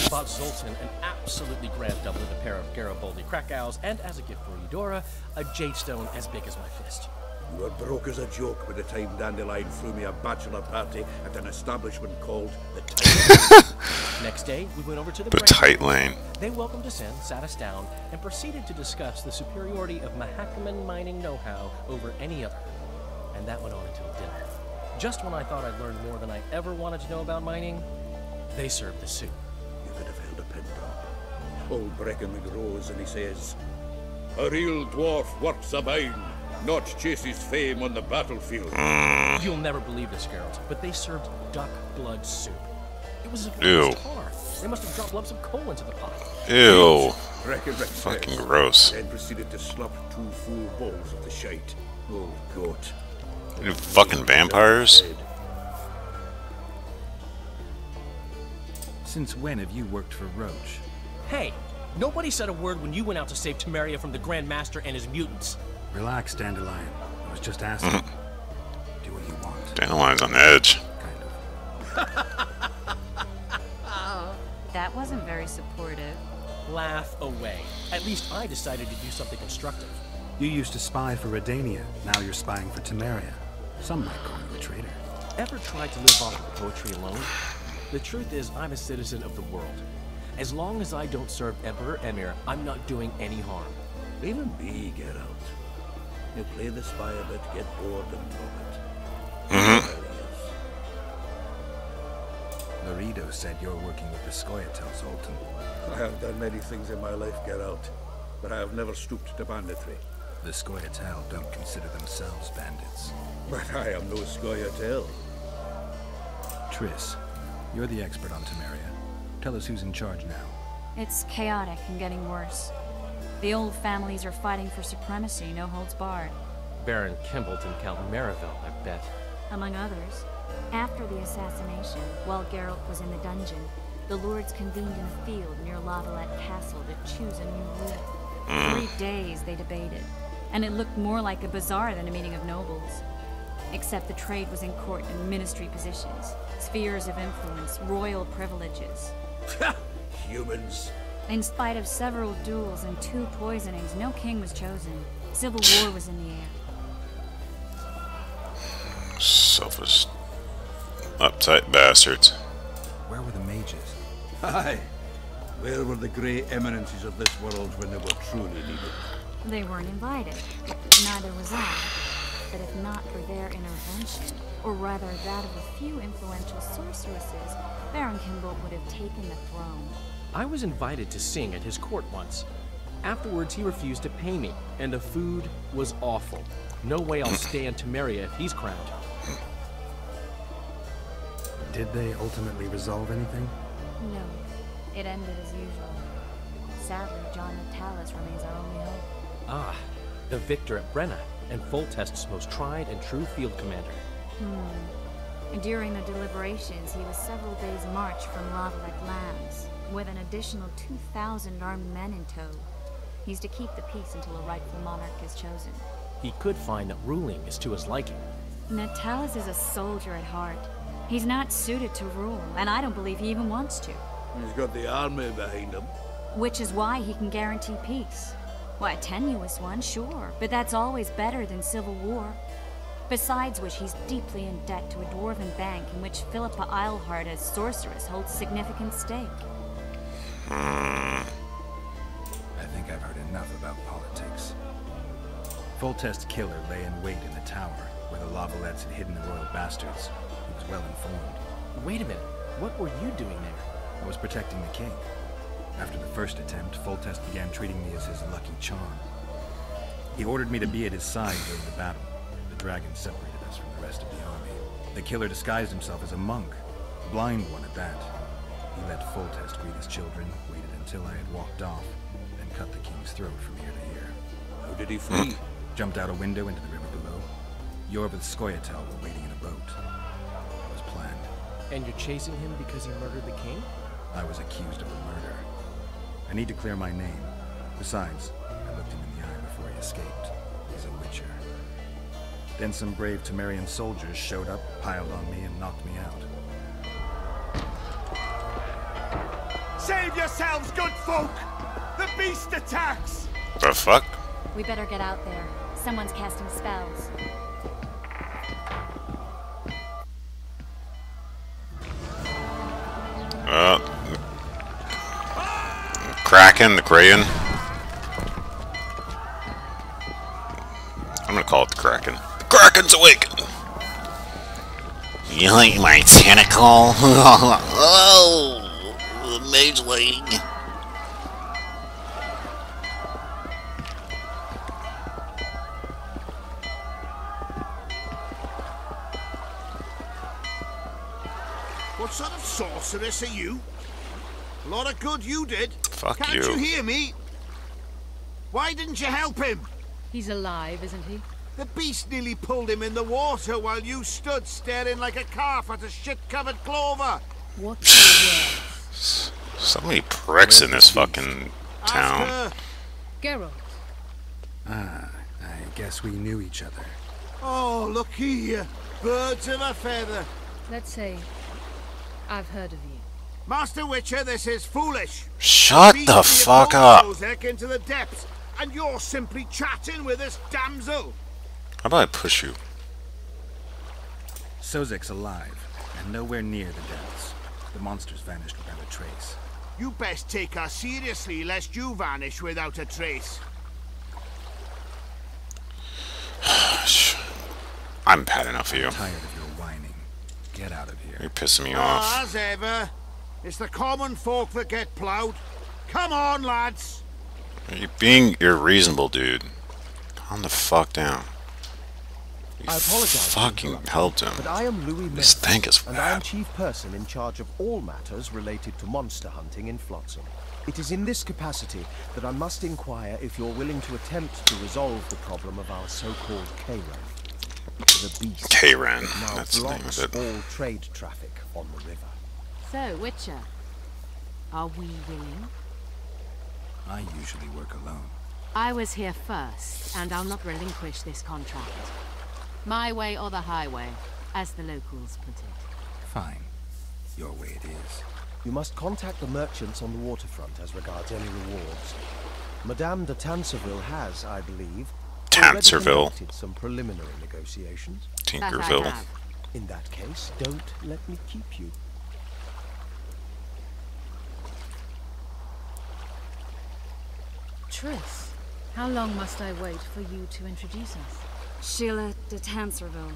Bought Zoltan an absolutely grand doublet, a pair of Garibaldi Krakau's, and as a gift for Eudora, a jade stone as big as my fist. You were broke as a joke by the time Dandelion threw me a bachelor party at an establishment called the Tight Lane. Next day, we went over to the Tight Lane. They welcomed us in, sat us down, and proceeded to discuss the superiority of Mahakaman mining know-how over any other. And that went on until dinner. Just when I thought I'd learned more than I ever wanted to know about mining, they served the soup. You could have held a pin drop. Old Breckenridge rose and he says, "A real dwarf works a mine, not chases fame on the battlefield." You'll never believe this, Geralt, but they served duck blood soup. It was a Ew. tar. They must have dropped lumps of coal into the pot. Ew. Breckenridge Fucking says, gross. Then proceeded to slop 2 full bowls of the shite. Old goat. You fucking vampires? Since when have you worked for Roach? Hey, nobody said a word when you went out to save Temeria from the Grand Master and his mutants. Relax, Dandelion. I was just asking. Do what you want. Dandelion's on edge. That wasn't very supportive. Laugh away. At least I decided to do something constructive. You used to spy for Redania. Now you're spying for Temeria. Some might call you a traitor. Ever tried to live off of poetry alone? The truth is, I'm a citizen of the world. As long as I don't serve Emperor Emir, I'm not doing any harm. Even me, Geralt. You play the spy a bit, get bored, and drop it. Laredo said you're working with the Scoia'tael, Zoltan. I have done many things in my life, Geralt, but I have never stooped to banditry. The Scoia'tael don't consider themselves bandits. But I am no Scoia'tael. Triss, you're the expert on Temeria. Tell us who's in charge now. It's chaotic and getting worse. The old families are fighting for supremacy, no holds barred. Baron Kimbalt and Count Merivale, I bet. Among others. After the assassination, while Geralt was in the dungeon, the lords convened in a field near Lavalette Castle to choose a new ruler. 3 days they debated, and it looked more like a bazaar than a meeting of nobles. Except the trade was in court and ministry positions, spheres of influence, royal privileges. Humans. In spite of several duels and 2 poisonings, no king was chosen. Civil war was in the air. Selfish, uptight bastards. Where were the mages? Aye. Where were the grey eminences of this world when they were truly needed? They weren't invited. Neither was I. But if not for their intervention, or rather that of a few influential sorceresses, Baron Kimbalt would have taken the throne. I was invited to sing at his court once. Afterwards, he refused to pay me, and the food was awful. No way I'll stay in Temeria if he's crowned. Did they ultimately resolve anything? No. It ended as usual. Sadly, John Natalis remains our only hope. Ah, the victor at Brenna, and Foltest's most tried and true field commander. During the deliberations, he was several days' march from Lavalette lands, with an additional 2,000 armed men in tow. He's to keep the peace until a rightful monarch is chosen. He could find that ruling is to his liking. Natalis is a soldier at heart. He's not suited to rule, and I don't believe he even wants to. He's got the army behind him. Which is why he can guarantee peace. Why, a tenuous one, sure, but that's always better than civil war. Besides which, he's deeply in debt to a dwarven bank in which Philippa Eilhart as sorceress holds significant stake. I think I've heard enough about politics. Foltest's killer lay in wait in the tower, where the Lavalettes had hidden the royal bastards. He was well informed. Wait a minute. What were you doing there? I was protecting the king. After the first attempt, Foltest began treating me as his lucky charm. He ordered me to be at his side during the battle. The dragon separated us from the rest of the army. The killer disguised himself as a monk, a blind one at that. He let Foltest greet his children, waited until I had walked off, then cut the king's throat from ear to ear. How did he flee? Jumped out a window into the river below. Yorv and Skoyatel were waiting in a boat. It was planned. And you're chasing him because he murdered the king? I was accused of a murder. I need to clear my name. Besides, I looked him in the eye before he escaped. He's a witcher. Then some brave Temerian soldiers showed up, piled on me, and knocked me out. Save yourselves, good folk! The beast attacks! The fuck? We better get out there. Someone's casting spells. Kraken, the Kraken. I'm gonna call it the Kraken. The Kraken's awakened! You like my tentacle? Oh, the mage league. What sort of sorceress are you? A lot of good you did. Fuck Can't you. you hear me? Why didn't you help him? He's alive, isn't he? The beast nearly pulled him in the water while you stood staring like a calf at a shit-covered clover. What's So many pricks in this fucking town. Geralt. Ah, I guess we knew each other. Oh, look here. Birds of a feather. Let's say I've heard of you. Master Witcher, this is foolish. Shut the fuck up. Into the depths, and you're simply chatting with this damsel. How about I push you? Sozek's alive, and nowhere near the depths. The monsters vanished without a trace. You best take her seriously, lest you vanish without a trace. I'm bad enough for you. I'm tired of your whining. Get out of here. You're pissing me off. As ever, it's the common folk that get ploughed. Come on, lads. You're being irreasonable, dude. Calm the fuck down. You I apologize fucking helped him. But I am Louis This Memphis, thing is and I am chief person in charge of all matters related to monster hunting in Flotsam. It is in this capacity that I must inquire if you're willing to attempt to resolve the problem of our so-called Kayran. The beast Kayran, that now that's the name blocks of it. all trade traffic on the river. So, Witcher, are we willing? I usually work alone. I was here first, and I'll not relinquish this contract. My way or the highway, as the locals put it. Fine. Your way it is. You must contact the merchants on the waterfront as regards any rewards. Madame de Tanserville has, I believe, Tanserville. already conducted some preliminary negotiations. Tinkerville. That I have. In that case, don't let me keep you. Triss, how long must I wait for you to introduce us? Sheila de Tanserville,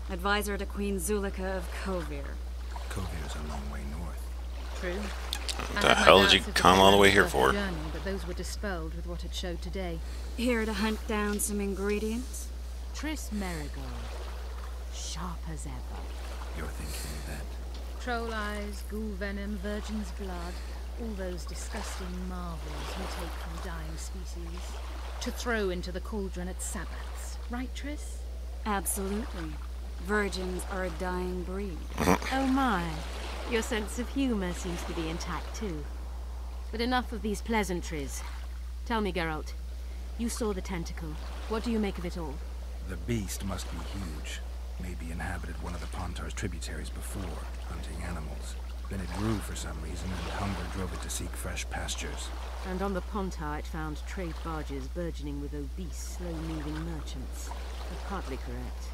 advisor to Queen Zulika of Kovir. Kovir's a long way north. True. What the hell did you come all the way here for? Journey, but those were dispelled with what it showed today. Here to hunt down some ingredients? Triss Merigold, sharp as ever. You're thinking of that? Troll eyes, ghoul venom, virgin's blood, all those disgusting marvels we take from dying species, to throw into the cauldron at Sabbaths. Right, Triss? Absolutely. Virgins are a dying breed. Oh my. Your sense of humor seems to be intact too. But enough of these pleasantries. Tell me, Geralt. You saw the tentacle. What do you make of it all? The beast must be huge. Maybe inhabited one of the Pontar's tributaries before, hunting animals. Then it grew for some reason, and hunger drove it to seek fresh pastures. And on the Pontar it found trade barges burgeoning with obese, slow-moving merchants. But partly correct.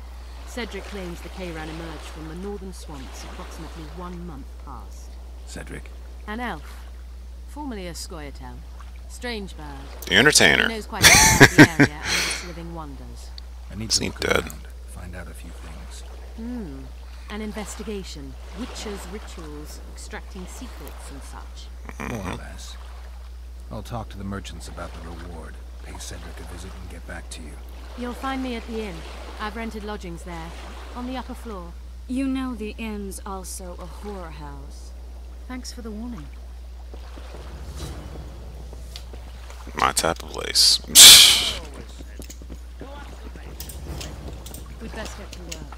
Cedric claims the Kayran emerged from the northern swamps approximately 1 month past. Cedric? An elf. Formerly a Scoia'tael. Strange bird. The Entertainer. He knows quite a lot about the area and its living wonders. I need to look around, find out a few things. An investigation. Witches' rituals, extracting secrets and such. More or less. I'll talk to the merchants about the reward, pay Cedric a visit and get back to you. You'll find me at the inn. I've rented lodgings there, on the upper floor. You know the inn's also a whorehouse. Thanks for the warning. My type of place. We'd best get to work.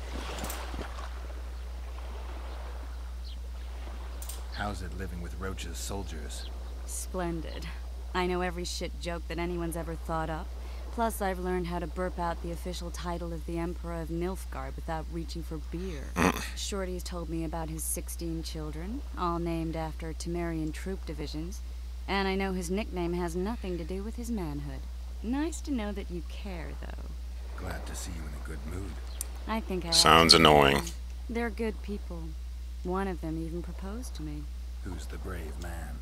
How's it living with Roach's soldiers? Splendid. I know every shit joke that anyone's ever thought up. Plus, I've learned how to burp out the official title of the Emperor of Nilfgaard without reaching for beer. Shorty's told me about his 16 children, all named after Temerian troop divisions. And I know his nickname has nothing to do with his manhood. Nice to know that you care, though. Glad to see you in a good mood. I think I Sounds annoying. They're good people. One of them even proposed to me. Who's the brave man?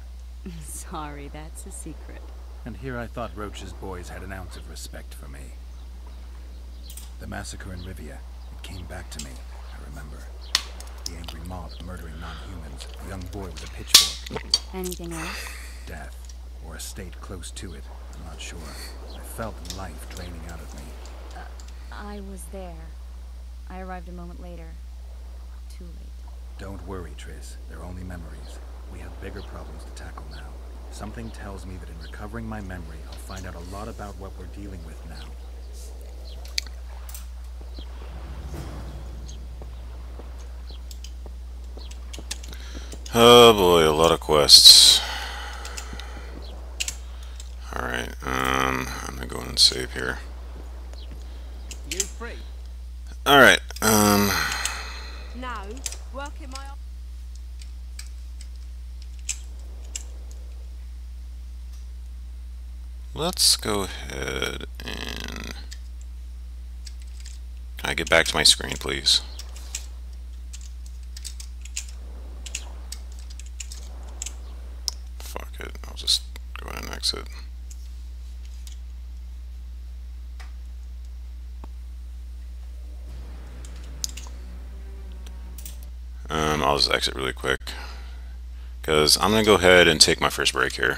Sorry, that's a secret. And here I thought Roach's boys had an ounce of respect for me. The massacre in Rivia, it came back to me, I remember. The angry mob murdering non-humans, a young boy with a pitchfork. Anything else? Death, or a state close to it, I'm not sure. I felt life draining out of me. I was there. I arrived a moment later. Too late. Don't worry, Triss. They're only memories. We have bigger problems to tackle now. Something tells me that in recovering my memory, I'll find out a lot about what we're dealing with now. Oh boy, a lot of quests. Alright, I'm gonna go in and save here. You free? Alright, No, work in my office. let's go ahead and... Can I get back to my screen, please? Fuck it, I'll just go ahead and exit. I'll just exit really quick, because I'm going to go ahead and take my first break here.